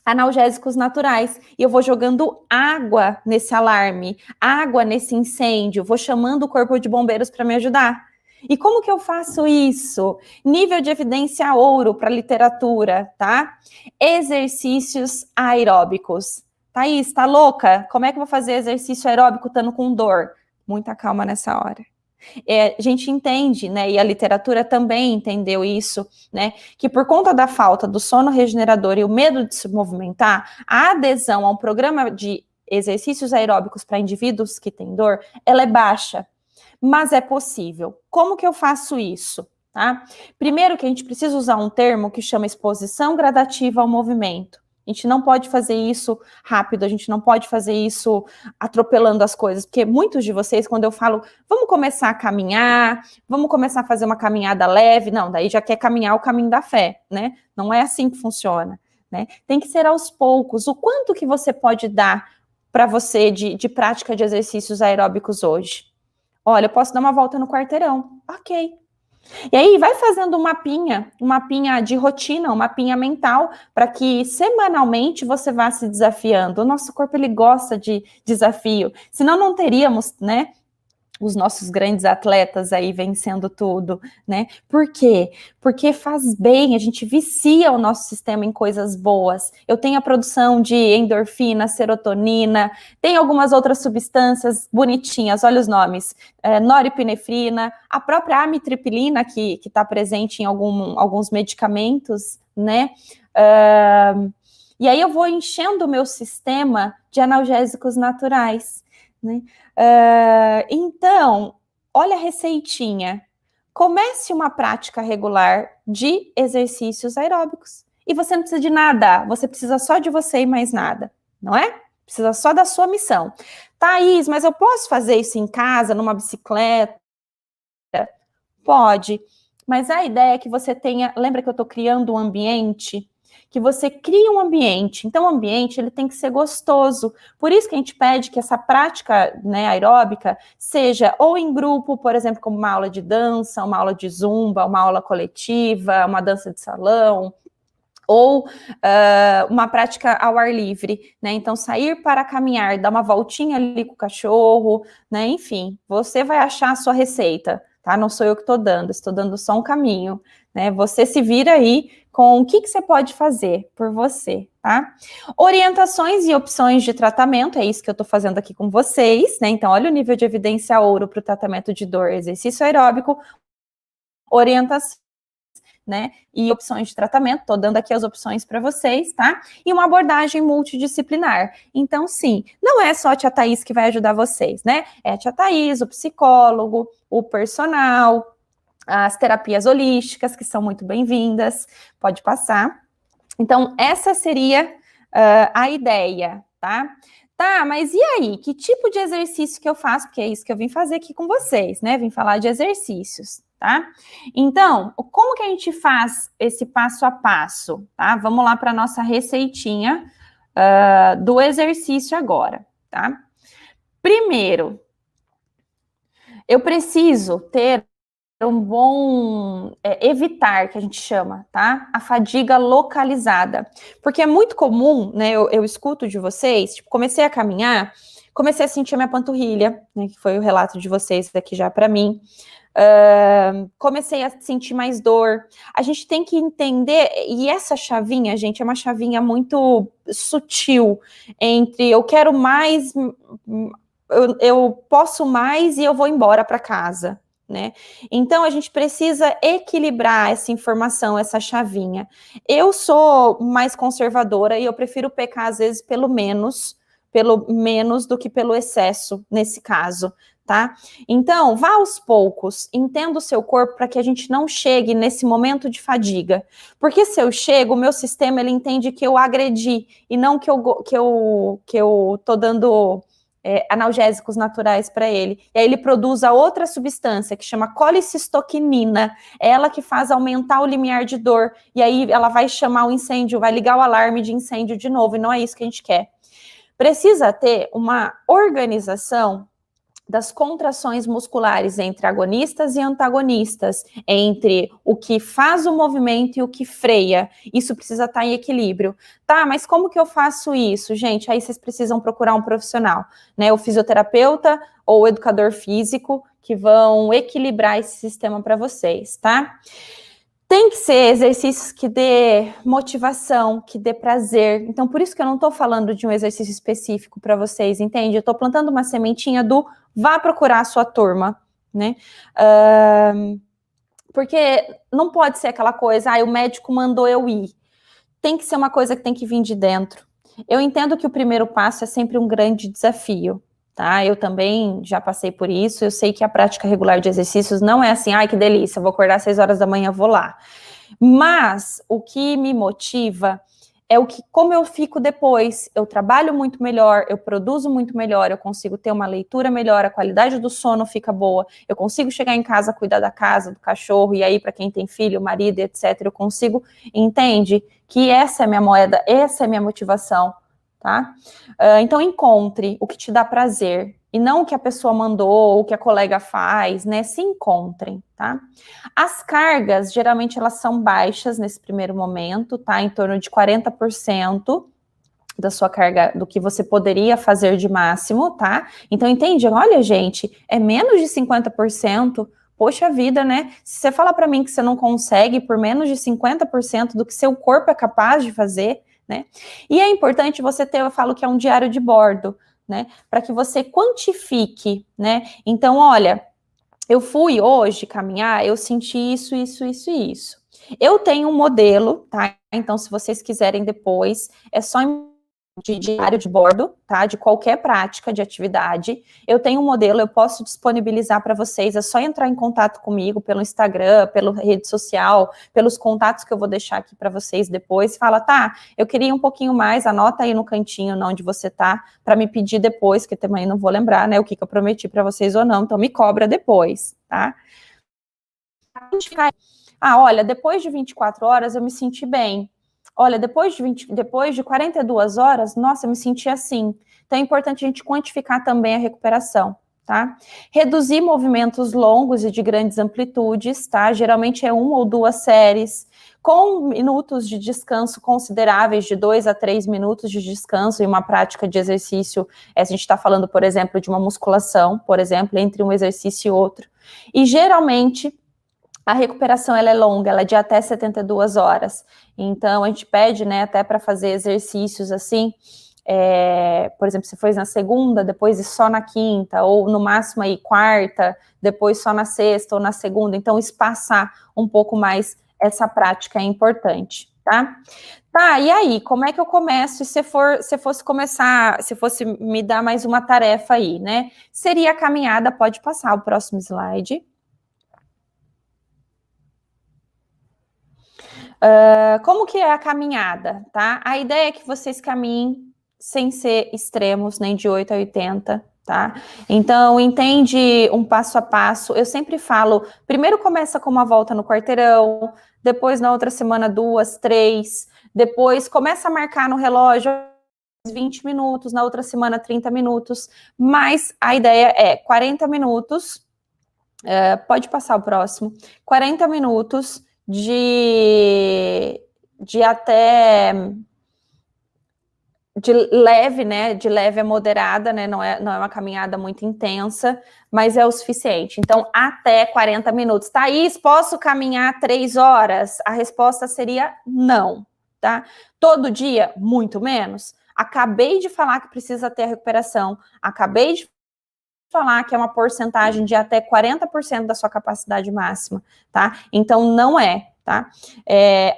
analgésicos naturais e eu vou jogando água nesse alarme, água nesse incêndio, vou chamando o corpo de bombeiros para me ajudar. E como que eu faço isso? Nível de evidência ouro para literatura, tá? Exercícios aeróbicos. Thaís, tá louca? Como é que eu vou fazer exercício aeróbico estando com dor? Muita calma nessa hora. A gente entende, né, e a literatura também entendeu isso, né, que por conta da falta do sono regenerador e o medo de se movimentar, a adesão a um programa de exercícios aeróbicos para indivíduos que têm dor, ela é baixa, mas é possível. Como que eu faço isso? Tá? Primeiro que a gente precisa usar um termo que chama exposição gradativa ao movimento. A gente não pode fazer isso rápido, a gente não pode fazer isso atropelando as coisas, porque muitos de vocês, quando eu falo, vamos começar a caminhar, vamos começar a fazer uma caminhada leve, não, daí já quer caminhar o caminho da fé, né? Não é assim que funciona, né? Tem que ser aos poucos. O quanto que você pode dar para você de prática de exercícios aeróbicos hoje? Olha, eu posso dar uma volta no quarteirão. Ok. E aí, vai fazendo um mapinha de rotina, um mapinha mental, para que semanalmente você vá se desafiando. O nosso corpo, ele gosta de desafio. Senão não teríamos, né, os nossos grandes atletas aí vencendo tudo, né? Por quê? Porque faz bem, a gente vicia o nosso sistema em coisas boas. Eu tenho a produção de endorfina, serotonina, tem algumas outras substâncias bonitinhas, olha os nomes, noripinefrina, a própria amitriptilina que está presente em alguns medicamentos, né? E aí eu vou enchendo o meu sistema de analgésicos naturais, né? Então, olha a receitinha. Comece uma prática regular de exercícios aeróbicos. E você não precisa de nada, você precisa só de você e mais nada, não é? Precisa só da sua missão. Thaís, mas eu posso fazer isso em casa, numa bicicleta? Pode, mas a ideia é que você tenha, lembra que eu estou criando um ambiente? Que você crie um ambiente, então o ambiente ele tem que ser gostoso, por isso que a gente pede que essa prática, né, aeróbica seja ou em grupo, por exemplo, como uma aula de dança, uma aula de zumba, uma aula coletiva, uma dança de salão, ou uma prática ao ar livre, né? Então, sair para caminhar, dar uma voltinha ali com o cachorro, né? Enfim, você vai achar a sua receita, tá? Não sou eu que estou dando só um caminho, né? Você se vira aí com o que você pode fazer por você, tá? Orientações e opções de tratamento, é isso que eu estou fazendo aqui com vocês, né? Então, olha o nível de evidência ouro para o tratamento de dor, exercício aeróbico, orientação, né, e opções de tratamento, tô dando aqui as opções para vocês, tá? E uma abordagem multidisciplinar. Então, sim, não é só a tia Thaís que vai ajudar vocês, né? É a tia Thaís, o psicólogo, o personal, as terapias holísticas, que são muito bem-vindas, pode passar. Então, essa seria a ideia, tá? Tá, mas e aí? Que tipo de exercício que eu faço? Porque é isso que eu vim fazer aqui com vocês, né? Vim falar de exercícios, tá? Então, como que a gente faz esse passo a passo, tá? Vamos lá para a nossa receitinha do exercício agora, tá? Primeiro, eu preciso ter um bom evitar, que a gente chama, tá? A fadiga localizada. Porque é muito comum, né? Eu escuto de vocês, tipo, comecei a caminhar, comecei a sentir a minha panturrilha, né? Que foi o relato de vocês aqui já para mim. Comecei a sentir mais dor. A gente tem que entender, e essa chavinha, gente, é uma chavinha muito sutil entre eu quero mais, eu posso mais e eu vou embora para casa. Né? Então, a gente precisa equilibrar essa informação, essa chavinha. Eu sou mais conservadora e eu prefiro pecar, às vezes, pelo menos do que pelo excesso, nesse caso, tá? Então, vá aos poucos, entenda o seu corpo para que a gente não chegue nesse momento de fadiga. Porque se eu chego, o meu sistema, ele entende que eu agredi e não que eu tô dando analgésicos naturais para ele. E aí ele produz a outra substância que chama colicistoquinina, é ela que faz aumentar o limiar de dor, e aí ela vai chamar o incêndio, vai ligar o alarme de incêndio de novo, e não é isso que a gente quer. Precisa ter uma organização das contrações musculares entre agonistas e antagonistas, entre o que faz o movimento e o que freia. Isso precisa estar em equilíbrio. Tá, mas como que eu faço isso? Gente, aí vocês precisam procurar um profissional, né? O fisioterapeuta ou o educador físico que vão equilibrar esse sistema para vocês, tá? Tem que ser exercícios que dê motivação, que dê prazer. Então, por isso que eu não estou falando de um exercício específico para vocês, entende? Eu estou plantando uma sementinha do vá procurar a sua turma, né? Porque não pode ser aquela coisa, o médico mandou eu ir. Tem que ser uma coisa que tem que vir de dentro. Eu entendo que o primeiro passo é sempre um grande desafio, tá? Eu também já passei por isso, eu sei que a prática regular de exercícios não é assim, que delícia, vou acordar às 6 horas da manhã, vou lá. Mas o que me motiva é como eu fico depois, eu trabalho muito melhor, eu produzo muito melhor, eu consigo ter uma leitura melhor, a qualidade do sono fica boa, eu consigo chegar em casa, cuidar da casa, do cachorro, e aí para quem tem filho, marido, etc, eu consigo, entende? Que essa é a minha moeda, essa é a minha motivação, tá? Então encontre o que te dá prazer, e não o que a pessoa mandou, o que a colega faz, né? Se encontrem, tá? As cargas, geralmente, elas são baixas nesse primeiro momento, tá? Em torno de 40% da sua carga, do que você poderia fazer de máximo, tá? Então, entende? Olha, gente, é menos de 50%, poxa vida, né? Se você fala para mim que você não consegue por menos de 50% do que seu corpo é capaz de fazer, né? E é importante você ter, eu falo que é um diário de bordo, né? Para que você quantifique, né? Então, olha, eu fui hoje caminhar, eu senti isso, isso, isso e isso. Eu tenho um modelo, tá? Então, se vocês quiserem depois, é só de diário de bordo, tá? De qualquer prática de atividade. Eu tenho um modelo, eu posso disponibilizar para vocês, é só entrar em contato comigo pelo Instagram, pela rede social, pelos contatos que eu vou deixar aqui para vocês depois. Fala, tá, eu queria um pouquinho mais, anota aí no cantinho onde você tá, para me pedir depois, que também não vou lembrar, né, o que eu prometi para vocês ou não, então me cobra depois, tá? Olha, depois de 24 horas eu me senti bem. Olha, depois de 42 horas, nossa, eu me senti assim. Então é importante a gente quantificar também a recuperação, tá? Reduzir movimentos longos e de grandes amplitudes, tá? Geralmente é 1 ou 2 séries, com minutos de descanso consideráveis, de 2 a 3 minutos de descanso em uma prática de exercício. A gente está falando, por exemplo, de uma musculação, por exemplo, entre um exercício e outro, E geralmente a recuperação ela é longa, ela é de até 72 horas. Então a gente pede, né, até para fazer exercícios assim, por exemplo, se for na segunda, depois só na quinta, ou no máximo aí quarta, depois só na sexta ou na segunda. Então espaçar um pouco mais essa prática é importante, tá? Tá, e aí, como é que eu começo? Se fosse começar, se fosse me dar mais uma tarefa aí, né? Seria a caminhada, pode passar o próximo slide. Como que é a caminhada, tá? A ideia é que vocês caminhem sem ser extremos, nem de 8 a 80, tá? Então, entende um passo a passo. Eu sempre falo, primeiro começa com uma volta no quarteirão, depois na outra semana 2, 3, depois começa a marcar no relógio 20 minutos, na outra semana 30 minutos, mas a ideia é 40 minutos, pode passar o próximo, 40 minutos de até de leve, né? De leve a moderada, né? Não é uma caminhada muito intensa, mas é o suficiente. Então, até 40 minutos. Thaís, posso caminhar 3 horas? A resposta seria não, tá? Todo dia, muito menos. Acabei de falar que precisa ter a recuperação, acabei de falar que é uma porcentagem de até 40% da sua capacidade máxima, tá? Então, não é, tá?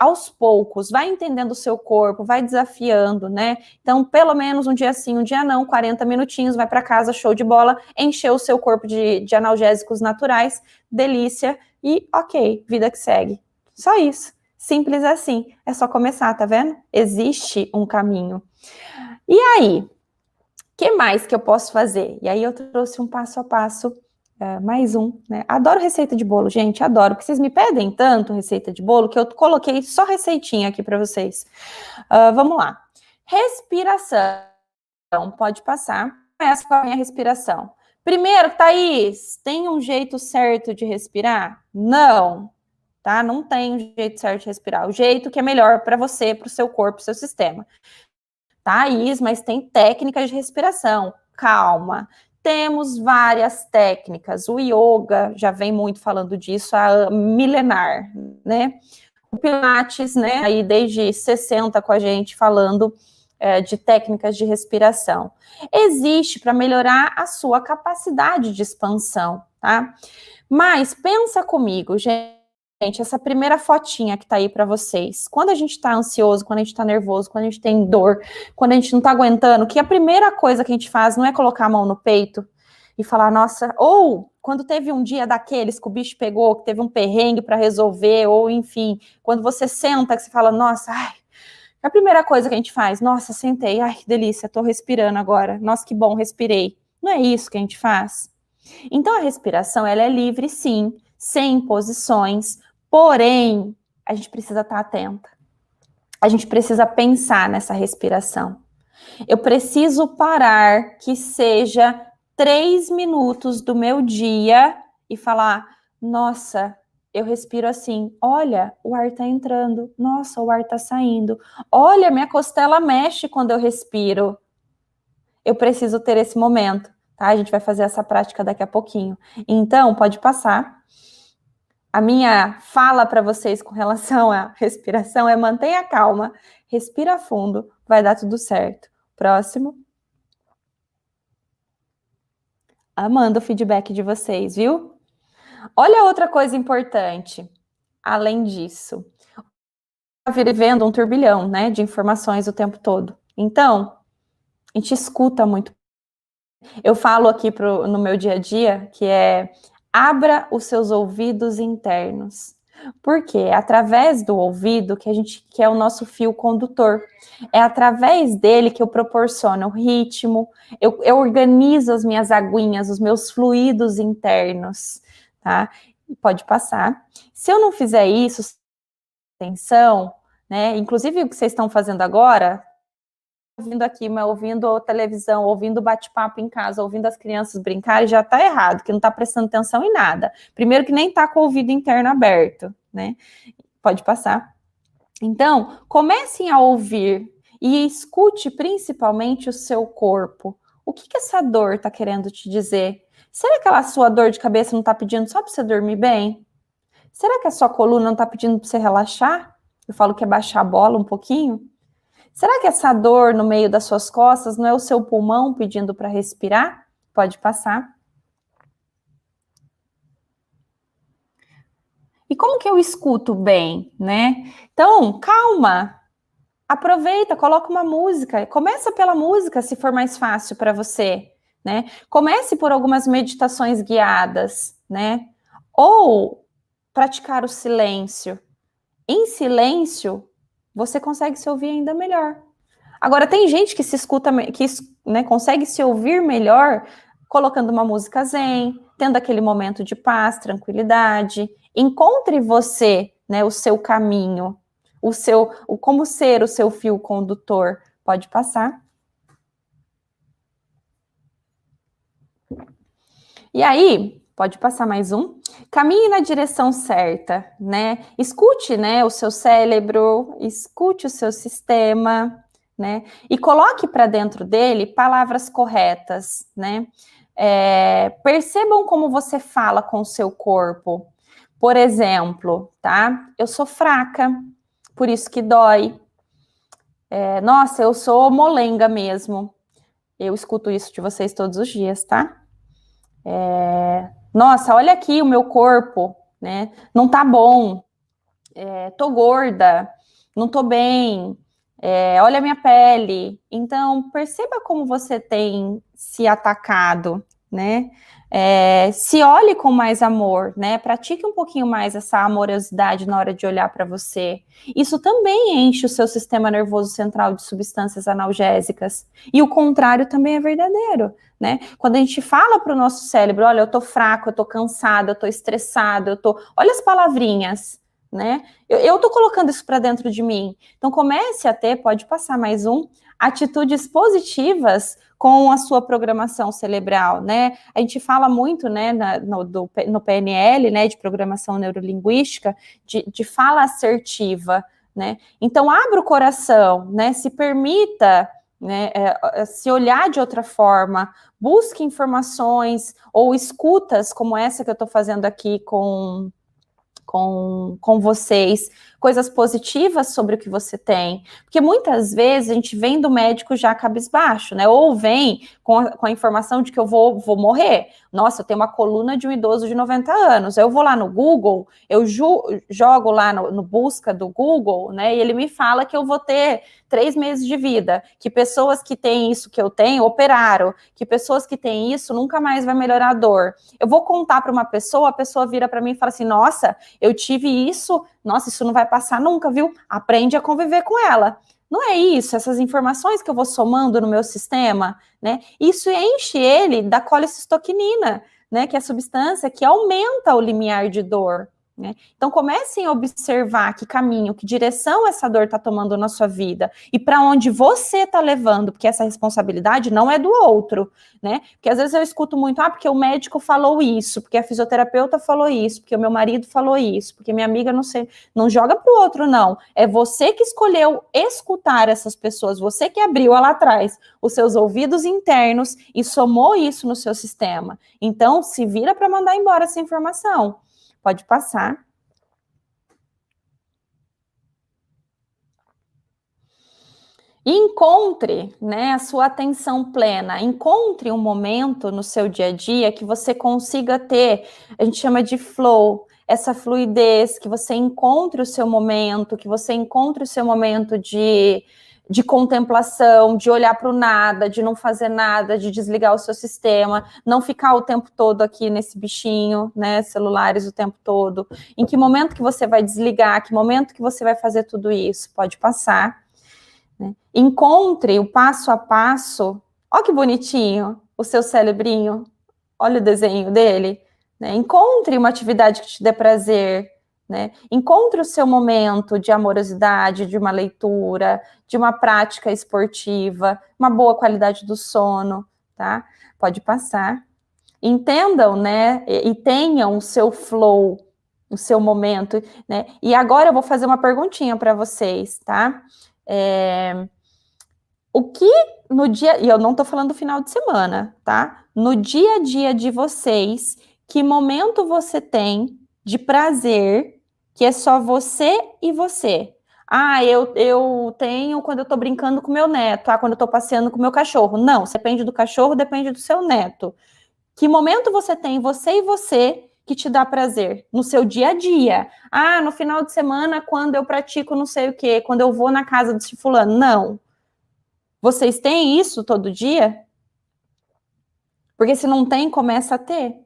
Aos poucos, vai entendendo o seu corpo, vai desafiando, né? Então, pelo menos um dia sim, um dia não, 40 minutinhos, vai para casa, show de bola, encheu o seu corpo de analgésicos naturais, delícia, e ok, vida que segue. Só isso. Simples assim. É só começar, tá vendo? Existe um caminho. E aí? Que mais que eu posso fazer? E aí eu trouxe um passo a passo, mais um, né? Adoro receita de bolo, gente, adoro, porque vocês me pedem tanto receita de bolo que eu coloquei só receitinha aqui para vocês. Vamos lá. Respiração, pode passar. Começa com a minha respiração. Primeiro, Thaís, tem um jeito certo de respirar? Não, tá? Não tem um jeito certo de respirar. O jeito que é melhor para você, para o seu corpo, para o seu sistema. Thaís, mas tem técnicas de respiração. Calma. Temos várias técnicas. O yoga já vem muito falando disso há milenar, né? O Pilates, né? Aí desde 60 com a gente falando de técnicas de respiração. Existe para melhorar a sua capacidade de expansão, tá? Mas pensa comigo, gente. Gente, essa primeira fotinha que tá aí para vocês, quando a gente tá ansioso, quando a gente tá nervoso, quando a gente tem dor, quando a gente não tá aguentando, que a primeira coisa que a gente faz não é colocar a mão no peito e falar, nossa, ou quando teve um dia daqueles que o bicho pegou, que teve um perrengue para resolver, ou enfim, quando você senta, que você fala, nossa, ai, a primeira coisa que a gente faz, nossa, sentei, ai, que delícia, tô respirando agora, nossa, que bom, respirei. Não é isso que a gente faz? Então, a respiração, ela é livre, sim, sem posições, porém, a gente precisa estar atenta. A gente precisa pensar nessa respiração. Eu preciso parar que seja 3 minutos do meu dia e falar, nossa, eu respiro assim, olha, o ar tá entrando, nossa, o ar tá saindo, olha, minha costela mexe quando eu respiro. Eu preciso ter esse momento, tá? A gente vai fazer essa prática daqui a pouquinho. Então, pode passar. A minha fala para vocês com relação à respiração é mantenha calma, respira fundo, vai dar tudo certo. Próximo. Amando o feedback de vocês, viu? Olha outra coisa importante, além disso. Vivendo um turbilhão, né, de informações o tempo todo. Então, a gente escuta muito. Eu falo aqui no meu dia a dia que abra os seus ouvidos internos. Porque é através do ouvido que é o nosso fio condutor. É através dele que eu proporciono o ritmo, eu organizo as minhas aguinhas, os meus fluidos internos, tá? Pode passar. Se eu não fizer isso, atenção, né? Inclusive o que vocês estão fazendo agora, ouvindo aqui, mas ouvindo a televisão, ouvindo bate-papo em casa, ouvindo as crianças brincarem, já tá errado, que não tá prestando atenção em nada. Primeiro que nem tá com o ouvido interno aberto, né? Pode passar. Então, comecem a ouvir e escute principalmente o seu corpo. O que essa dor tá querendo te dizer? Será que a sua dor de cabeça não está pedindo só para você dormir bem? Será que a sua coluna não está pedindo para você relaxar? Eu falo que é baixar a bola um pouquinho. Será que essa dor no meio das suas costas não é o seu pulmão pedindo para respirar? Pode passar. E como que eu escuto bem, né? Então, calma. Aproveita, coloca uma música. Começa pela música, se for mais fácil para você, né? Comece por algumas meditações guiadas, né? Ou praticar o silêncio. Em silêncio, você consegue se ouvir ainda melhor. Agora, tem gente que se escuta, que, né, consegue se ouvir melhor colocando uma música zen, tendo aquele momento de paz, tranquilidade. Encontre você, né, o seu caminho, como ser o seu fio condutor. Pode passar. E aí, pode passar mais um. Caminhe na direção certa, né? Escute, né, o seu cérebro, escute o seu sistema, né? E coloque para dentro dele palavras corretas, né? Percebam como você fala com o seu corpo. Por exemplo, tá? Eu sou fraca, por isso que dói. Nossa, eu sou molenga mesmo. Eu escuto isso de vocês todos os dias, tá? Nossa, olha aqui o meu corpo, né? Não tá bom. Tô gorda, não tô bem. Olha a minha pele. Então, perceba como você tem se atacado, né? Se olhe com mais amor, né? Pratique um pouquinho mais essa amorosidade na hora de olhar para você. Isso também enche o seu sistema nervoso central de substâncias analgésicas. E o contrário também é verdadeiro, né? Quando a gente fala para o nosso cérebro, olha, eu tô fraco, eu tô cansado, eu tô estressado, olha as palavrinhas, né? Eu tô colocando isso para dentro de mim. Então comece a ter, pode passar mais um, atitudes positivas com a sua programação cerebral, né? A gente fala muito, né, no PNL, né, de programação neurolinguística, de fala assertiva, né? Então abra o coração, né? Se permita, né, se olhar de outra forma, busque informações ou escutas como essa que eu estou fazendo aqui com vocês, coisas positivas sobre o que você tem, porque muitas vezes a gente vem do médico já cabisbaixo, né, ou vem com a informação de que eu vou morrer, nossa, eu tenho uma coluna de um idoso de 90 anos, eu vou lá no Google, eu jogo lá no busca do Google, né, e ele me fala que eu vou ter 3 meses de vida, que pessoas que têm isso que eu tenho, operaram, que pessoas que têm isso nunca mais vai melhorar a dor. Eu vou contar para uma pessoa, a pessoa vira para mim e fala assim, nossa, eu tive isso, nossa, isso não vai passar nunca, viu? Aprende a conviver com ela. Não é isso, essas informações que eu vou somando no meu sistema, né? Isso enche ele da colicistoquinina, né? Que é a substância que aumenta o limiar de dor. Né? Então comecem a observar que caminho, que direção essa dor está tomando na sua vida e para onde você está levando, porque essa responsabilidade não é do outro, né? Porque às vezes eu escuto muito, porque o médico falou isso, porque a fisioterapeuta falou isso, porque o meu marido falou isso, porque minha amiga não sei, não joga para o outro, não. É você que escolheu escutar essas pessoas, você que abriu lá atrás os seus ouvidos internos e somou isso no seu sistema. Então se vira para mandar embora essa informação. Pode passar. E encontre, né, a sua atenção plena. Encontre um momento no seu dia a dia que você consiga ter, a gente chama de flow, essa fluidez, que você encontre o seu momento, que você encontre o seu momento de contemplação, de olhar para o nada, de não fazer nada, de desligar o seu sistema, não ficar o tempo todo aqui nesse bichinho, né, celulares o tempo todo. Em que momento que você vai desligar? Que momento que você vai fazer tudo isso? Pode passar. Né? Encontre o passo a passo. Olha que bonitinho o seu cerebrinho. Olha o desenho dele. Né? Encontre uma atividade que te dê prazer. Né? Encontre o seu momento de amorosidade, de uma leitura, de uma prática esportiva, uma boa qualidade do sono, tá? Pode passar. Entendam, né? E tenham o seu flow, o seu momento, né? E agora eu vou fazer uma perguntinha para vocês, tá? O que no dia, e eu não tô falando do final de semana, tá? No dia a dia de vocês, que momento você tem de prazer que é só você e você? Ah, eu tenho quando eu tô brincando com meu neto, ah, quando eu tô passeando com meu cachorro. Não, depende do cachorro, depende do seu neto. Que momento você tem, você e você, que te dá prazer? No seu dia a dia. Ah, no final de semana, quando eu pratico não sei o quê, quando eu vou na casa desse fulano. Não. Vocês têm isso todo dia? Porque se não tem, começa a ter.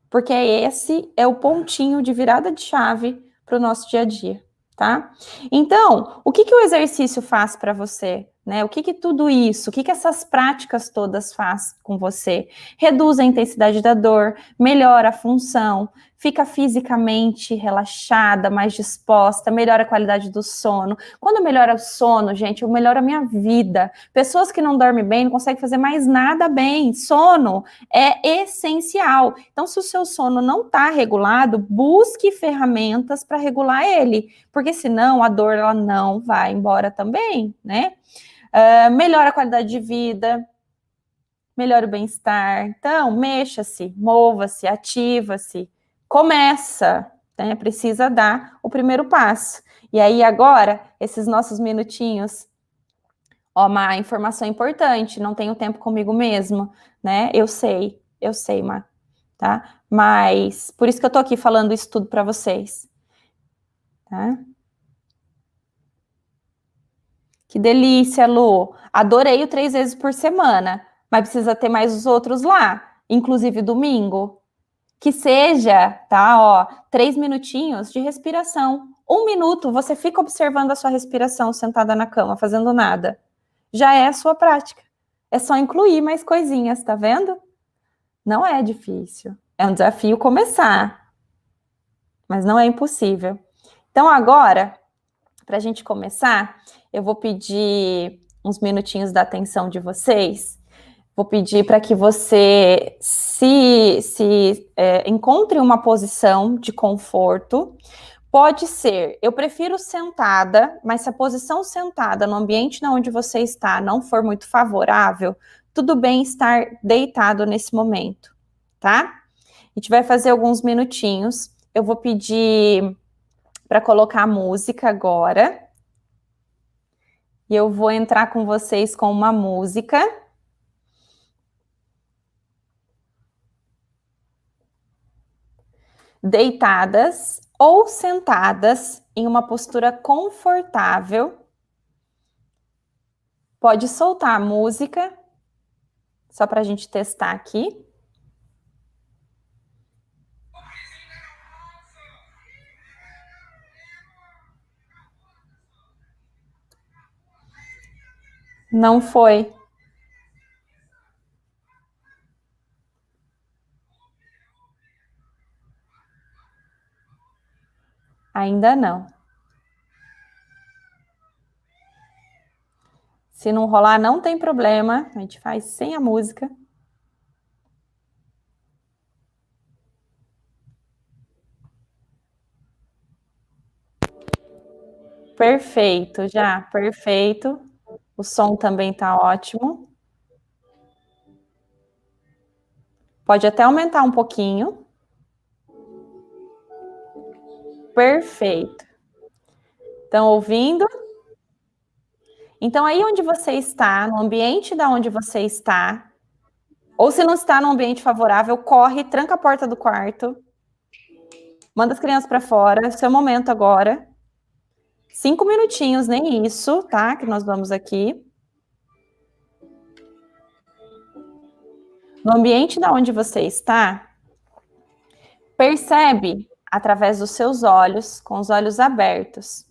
Porque esse é o pontinho de virada de chave para o nosso dia a dia, tá? Então, o que que o exercício faz para você? Né? O que que tudo isso, o que que essas práticas todas faz com você? Reduz a intensidade da dor, melhora a função, fica fisicamente relaxada, mais disposta, melhora a qualidade do sono. Quando melhora o sono, gente, eu melhoro a minha vida. Pessoas que não dormem bem não conseguem fazer mais nada bem. Sono é essencial. Então, se o seu sono não está regulado, busque ferramentas para regular ele, porque senão a dor ela não vai embora também, né? Melhora a qualidade de vida, melhora o bem-estar. Então, mexa-se, mova-se, ativa-se, começa, né? Precisa dar o primeiro passo. E aí, agora, esses nossos minutinhos, ó, uma informação importante, não tenho tempo comigo mesmo, né? Eu sei, Má, tá? Mas por isso que eu tô aqui falando isso tudo para vocês, tá? Que delícia, Lu. Adorei o 3 vezes por semana, mas precisa ter mais os outros lá, inclusive domingo. Que seja, tá? Ó, 3 minutinhos de respiração. 1 minuto, você fica observando a sua respiração sentada na cama, fazendo nada. Já é a sua prática. É só incluir mais coisinhas, tá vendo? Não é difícil. É um desafio começar, mas não é impossível. Então, agora, para a gente começar, eu vou pedir uns minutinhos da atenção de vocês. Vou pedir para que você se encontre uma posição de conforto. Pode ser, eu prefiro sentada, mas se a posição sentada no ambiente onde você está não for muito favorável, tudo bem estar deitado nesse momento, tá? A gente vai fazer alguns minutinhos. Eu vou pedir para colocar a música agora. E eu vou entrar com vocês com uma música. Deitadas ou sentadas em uma postura confortável. Pode soltar a música, só para a gente testar aqui. Não foi. Ainda não. Se não rolar, não tem problema. A gente faz sem a música. Perfeito, já, perfeito. O som também tá ótimo. Pode até aumentar um pouquinho. Perfeito. Estão ouvindo? Então, aí onde você está, no ambiente da onde você está, ou se não está num ambiente favorável, corre, tranca a porta do quarto, manda as crianças para fora, seu momento agora. 5 minutinhos, nem isso, tá? Que nós vamos aqui. No ambiente da onde você está, percebe através dos seus olhos, com os olhos abertos,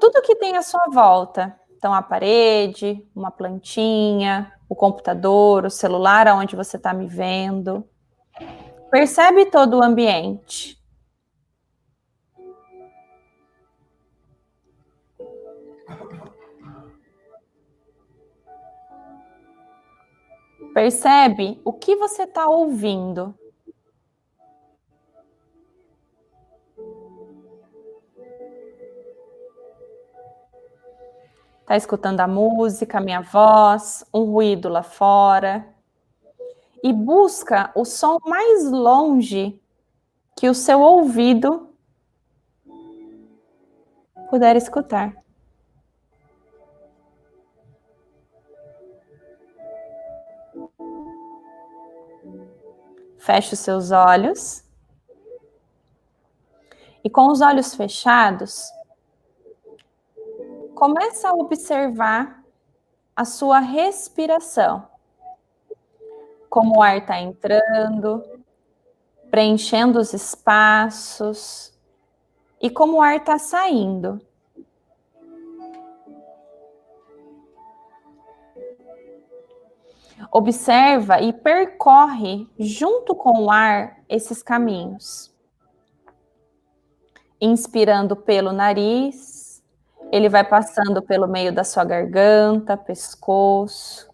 tudo que tem à sua volta. Então, a parede, uma plantinha, o computador, o celular aonde você está me vendo. Percebe todo o ambiente. Percebe o que você está ouvindo. Está escutando a música, a minha voz, um ruído lá fora. E busca o som mais longe que o seu ouvido puder escutar. Feche os seus olhos. E com os olhos fechados, começa a observar a sua respiração. Como o ar está entrando, preenchendo os espaços, e como o ar está saindo. Observa e percorre, junto com o ar, esses caminhos. Inspirando pelo nariz, ele vai passando pelo meio da sua garganta, pescoço,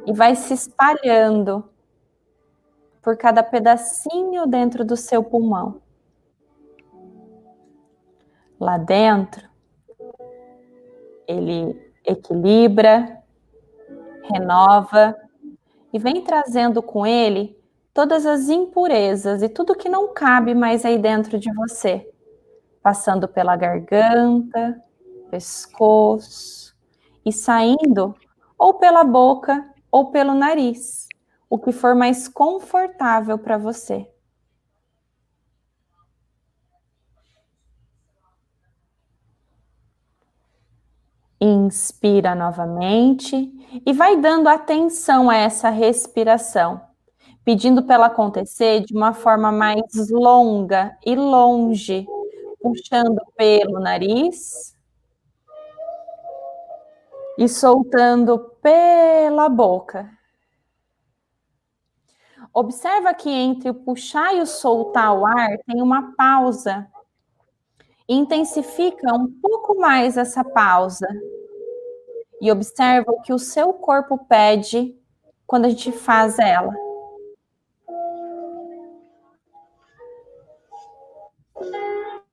e vai se espalhando por cada pedacinho dentro do seu pulmão. Lá dentro, ele equilibra, renova e vem trazendo com ele todas as impurezas e tudo que não cabe mais aí dentro de você, passando pela garganta, pescoço e saindo ou pela boca ou pelo nariz, o que for mais confortável para você. Inspira novamente e vai dando atenção a essa respiração, pedindo para ela acontecer de uma forma mais longa e longe, puxando pelo nariz e soltando pela boca. Observa que entre o puxar e o soltar o ar tem uma pausa. Intensifica um pouco mais essa pausa. E observa o que o seu corpo pede quando a gente faz ela.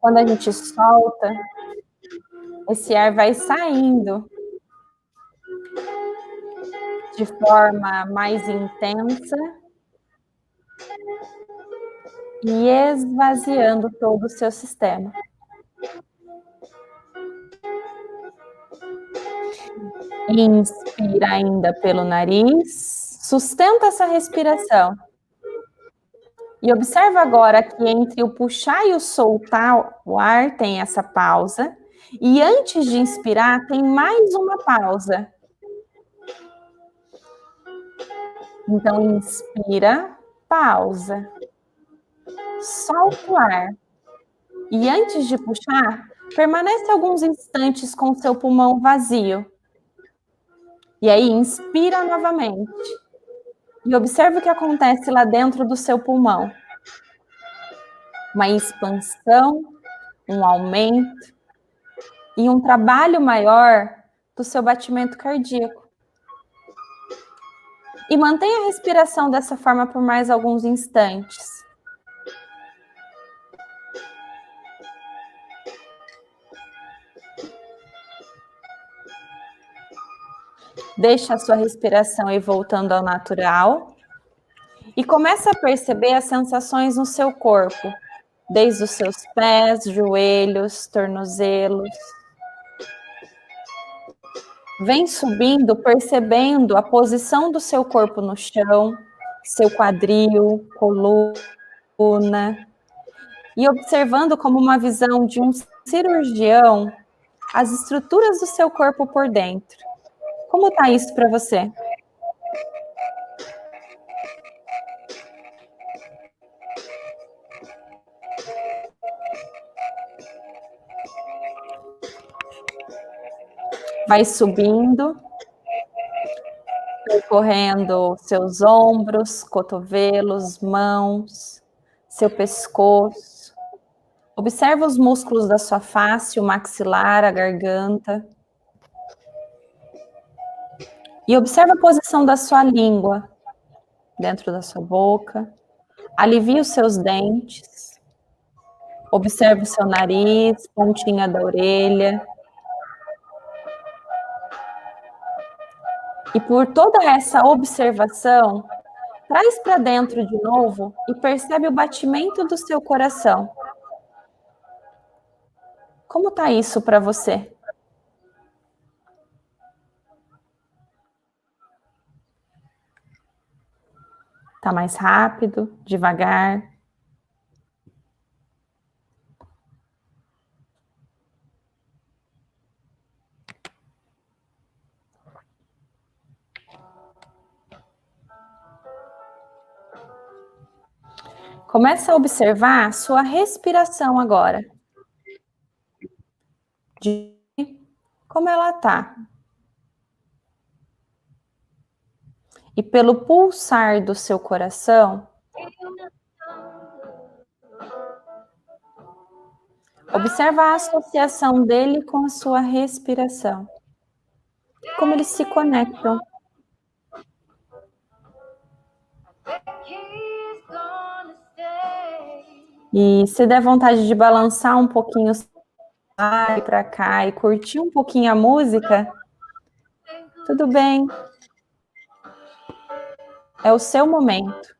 Quando a gente solta, esse ar vai saindo de forma mais intensa e esvaziando todo o seu sistema. Inspira ainda pelo nariz, sustenta essa respiração. E observa agora que entre o puxar e o soltar o ar tem essa pausa. E antes de inspirar, tem mais uma pausa. Então, inspira, pausa. Solta o ar. E antes de puxar, permanece alguns instantes com o seu pulmão vazio. E aí, inspira novamente. E observa o que acontece lá dentro do seu pulmão. Uma expansão, um aumento e um trabalho maior do seu batimento cardíaco. E mantenha a respiração dessa forma por mais alguns instantes. Deixa a sua respiração ir voltando ao natural e começa a perceber as sensações no seu corpo, desde os seus pés, joelhos, tornozelos. Vem subindo, percebendo a posição do seu corpo no chão, seu quadril, coluna, e observando como uma visão de um cirurgião as estruturas do seu corpo por dentro. Como está isso para você? Vai subindo, percorrendo seus ombros, cotovelos, mãos, seu pescoço. Observa os músculos da sua face, o maxilar, a garganta. E observa a posição da sua língua dentro da sua boca. Alivia os seus dentes. Observa o seu nariz, pontinha da orelha. E por toda essa observação, traz para dentro de novo e percebe o batimento do seu coração. Como está isso para você? Está mais rápido, devagar? Começa a observar a sua respiração agora. Como ela está. E pelo pulsar do seu coração, observa a associação dele com a sua respiração. Como eles se conectam. E se der vontade de balançar um pouquinho para cá e curtir um pouquinho a música, tudo bem. É o seu momento.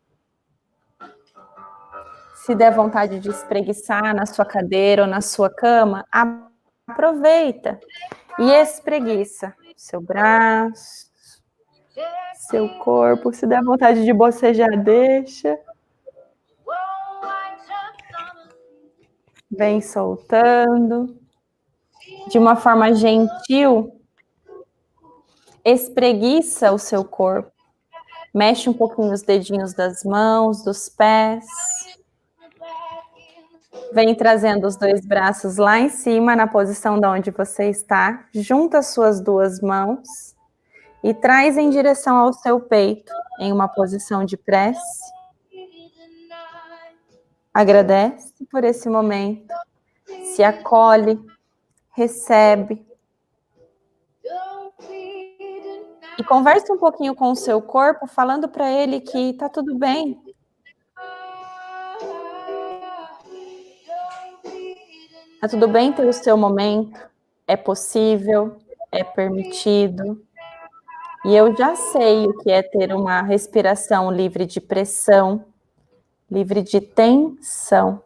Se der vontade de espreguiçar na sua cadeira ou na sua cama, aproveita e espreguiça seu braço, seu corpo. Se der vontade de bocejar, deixa. Vem soltando. De uma forma gentil, espreguiça o seu corpo. Mexe um pouquinho os dedinhos das mãos, dos pés. Vem trazendo os dois braços lá em cima, na posição de onde você está. Junta as suas duas mãos e traz em direção ao seu peito, em uma posição de prece. Agradece por esse momento. Se acolhe, recebe. E converse um pouquinho com o seu corpo, falando para ele que tá tudo bem. Tá tudo bem ter o seu momento, é possível, é permitido. E eu já sei o que é ter uma respiração livre de pressão, livre de tensão.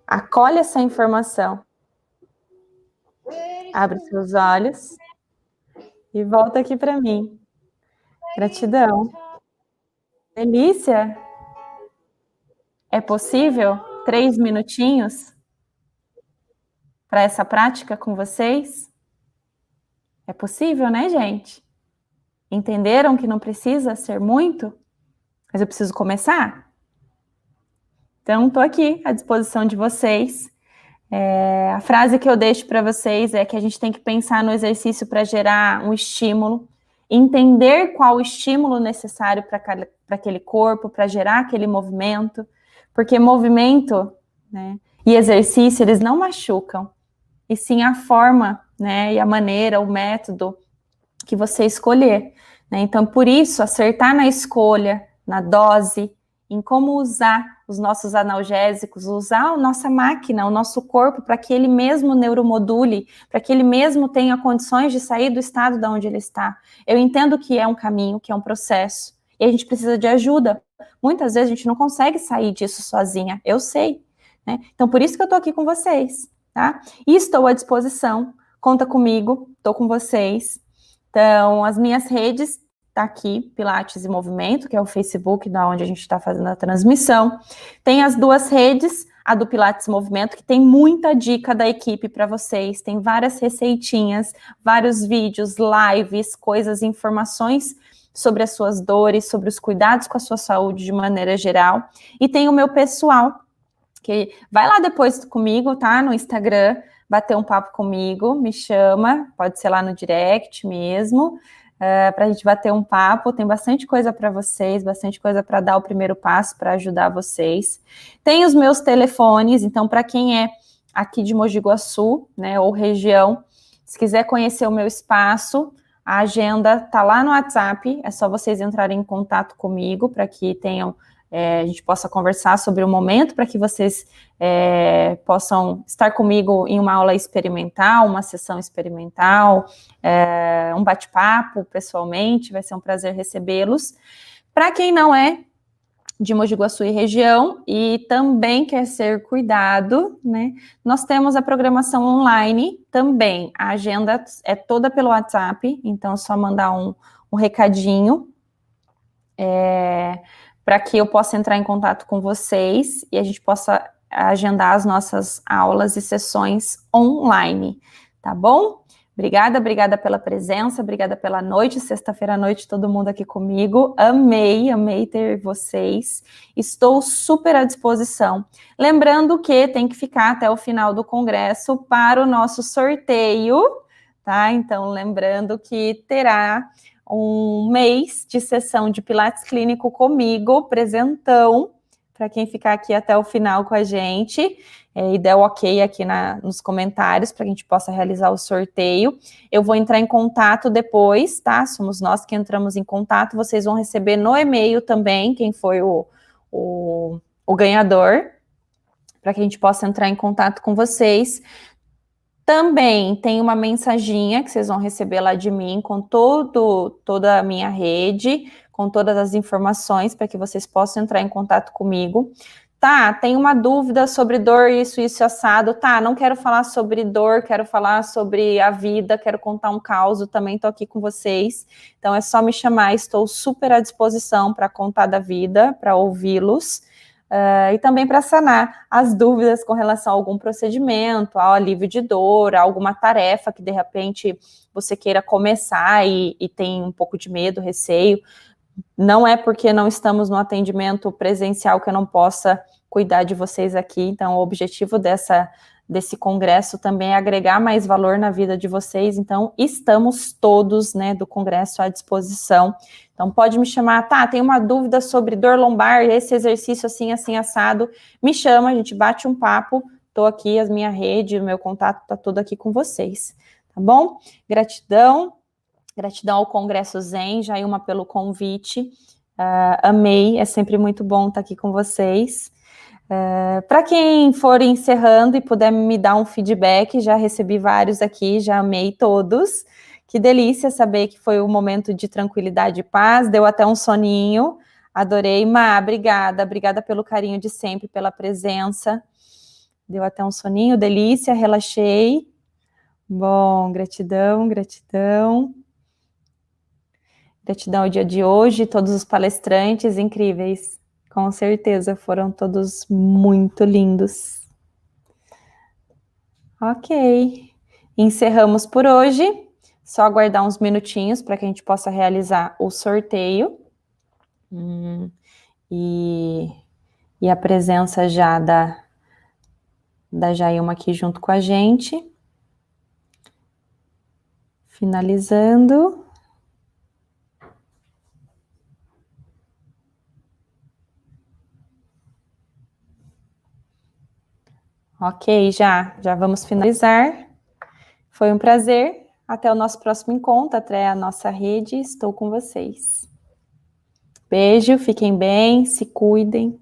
Acolhe essa informação. Abre seus olhos e volta aqui para mim. Gratidão. Delícia. É possível 3 minutinhos para essa prática com vocês? É possível, né, gente? Entenderam que não precisa ser muito? Mas eu preciso começar? Então, estou aqui à disposição de vocês. A frase que eu deixo para vocês é que a gente tem que pensar no exercício para gerar um estímulo, entender qual o estímulo necessário para aquele corpo, para gerar aquele movimento, porque movimento, né, e exercício, eles não machucam, e sim a forma, né, e a maneira, o método que você escolher. Né? Então, por isso, acertar na escolha, na dose, em como usar os nossos analgésicos, usar a nossa máquina, o nosso corpo, para que ele mesmo neuromodule, para que ele mesmo tenha condições de sair do estado de onde ele está. Eu entendo que é um caminho, que é um processo, e a gente precisa de ajuda. Muitas vezes a gente não consegue sair disso sozinha, eu sei. Né? Então, por isso que eu estou aqui com vocês. Tá? E estou à disposição, conta comigo, estou com vocês. Então, as minhas redes, tá aqui, Pilates e Movimento, que é o Facebook, da onde a gente está fazendo a transmissão. Tem as duas redes, a do Pilates e Movimento, que tem muita dica da equipe para vocês, tem várias receitinhas, vários vídeos, lives, coisas, informações sobre as suas dores, sobre os cuidados com a sua saúde de maneira geral. E tem o meu pessoal, que vai lá depois comigo, tá? No Instagram, bater um papo comigo, me chama, pode ser lá no direct mesmo, para a gente bater um papo. Tem bastante coisa para vocês, bastante coisa para dar o primeiro passo, para ajudar vocês. Tem os meus telefones, então para quem é aqui de Mogi Guaçu, né, ou região, se quiser conhecer o meu espaço, a agenda tá lá no WhatsApp, é só vocês entrarem em contato comigo para que tenham a gente possa conversar sobre o momento para que vocês possam estar comigo em uma aula experimental, uma sessão experimental, um bate-papo pessoalmente, vai ser um prazer recebê-los. Para quem não é de Mogi Guaçu e região e também quer ser cuidado, né? Nós temos a programação online também. A agenda é toda pelo WhatsApp, então é só mandar um recadinho para que eu possa entrar em contato com vocês e a gente possa agendar as nossas aulas e sessões online, tá bom? Obrigada pela presença, obrigada pela noite, sexta-feira à noite, todo mundo aqui comigo. Amei ter vocês. Estou super à disposição. Lembrando que tem que ficar até o final do congresso para o nosso sorteio, tá? Então, lembrando que terá um mês de sessão de Pilates Clínico comigo, presentão, para quem ficar aqui até o final com a gente. E der o ok aqui nos comentários para que a gente possa realizar o sorteio. Eu vou entrar em contato depois, tá? Somos nós que entramos em contato. Vocês vão receber no e-mail também quem foi o ganhador, para que a gente possa entrar em contato com vocês. Também tem uma mensaginha que vocês vão receber lá de mim com toda a minha rede, com todas as informações para que vocês possam entrar em contato comigo. Tá, tem uma dúvida sobre dor, isso assado. Tá, não quero falar sobre dor, quero falar sobre a vida, quero contar um caos, também tô aqui com vocês. Então é só me chamar, estou super à disposição para contar da vida, para ouvi-los. E também para sanar as dúvidas com relação a algum procedimento, ao alívio de dor, a alguma tarefa que de repente você queira começar e tem um pouco de medo, receio. Não é porque não estamos no atendimento presencial que eu não possa cuidar de vocês aqui. Então, o objetivo desse congresso também é agregar mais valor na vida de vocês. Então, estamos todos, né, do congresso à disposição. Então, pode me chamar, tá, tem uma dúvida sobre dor lombar, esse exercício assim, assim, assado. Me chama, a gente bate um papo. Estou aqui, a minha rede, o meu contato está tudo aqui com vocês. Tá bom? Gratidão. Gratidão ao Congresso Zen, Jailma, pelo convite. Amei, é sempre muito bom estar aqui com vocês. Para quem for encerrando e puder me dar um feedback, já recebi vários aqui, já amei todos. Que delícia saber que foi um momento de tranquilidade e paz, deu até um soninho. Adorei, Má, obrigada pelo carinho de sempre, pela presença. Deu até um soninho, delícia, relaxei. Bom, gratidão. Gratidão ao dia de hoje, todos os palestrantes incríveis, com certeza foram todos muito lindos. Ok, encerramos por hoje, só aguardar uns minutinhos para que a gente possa realizar o sorteio. E a presença já da Jailma aqui junto com a gente. Finalizando. Ok, já vamos finalizar. Foi um prazer. Até o nosso próximo encontro, até a nossa rede. Estou com vocês. Beijo, fiquem bem, se cuidem.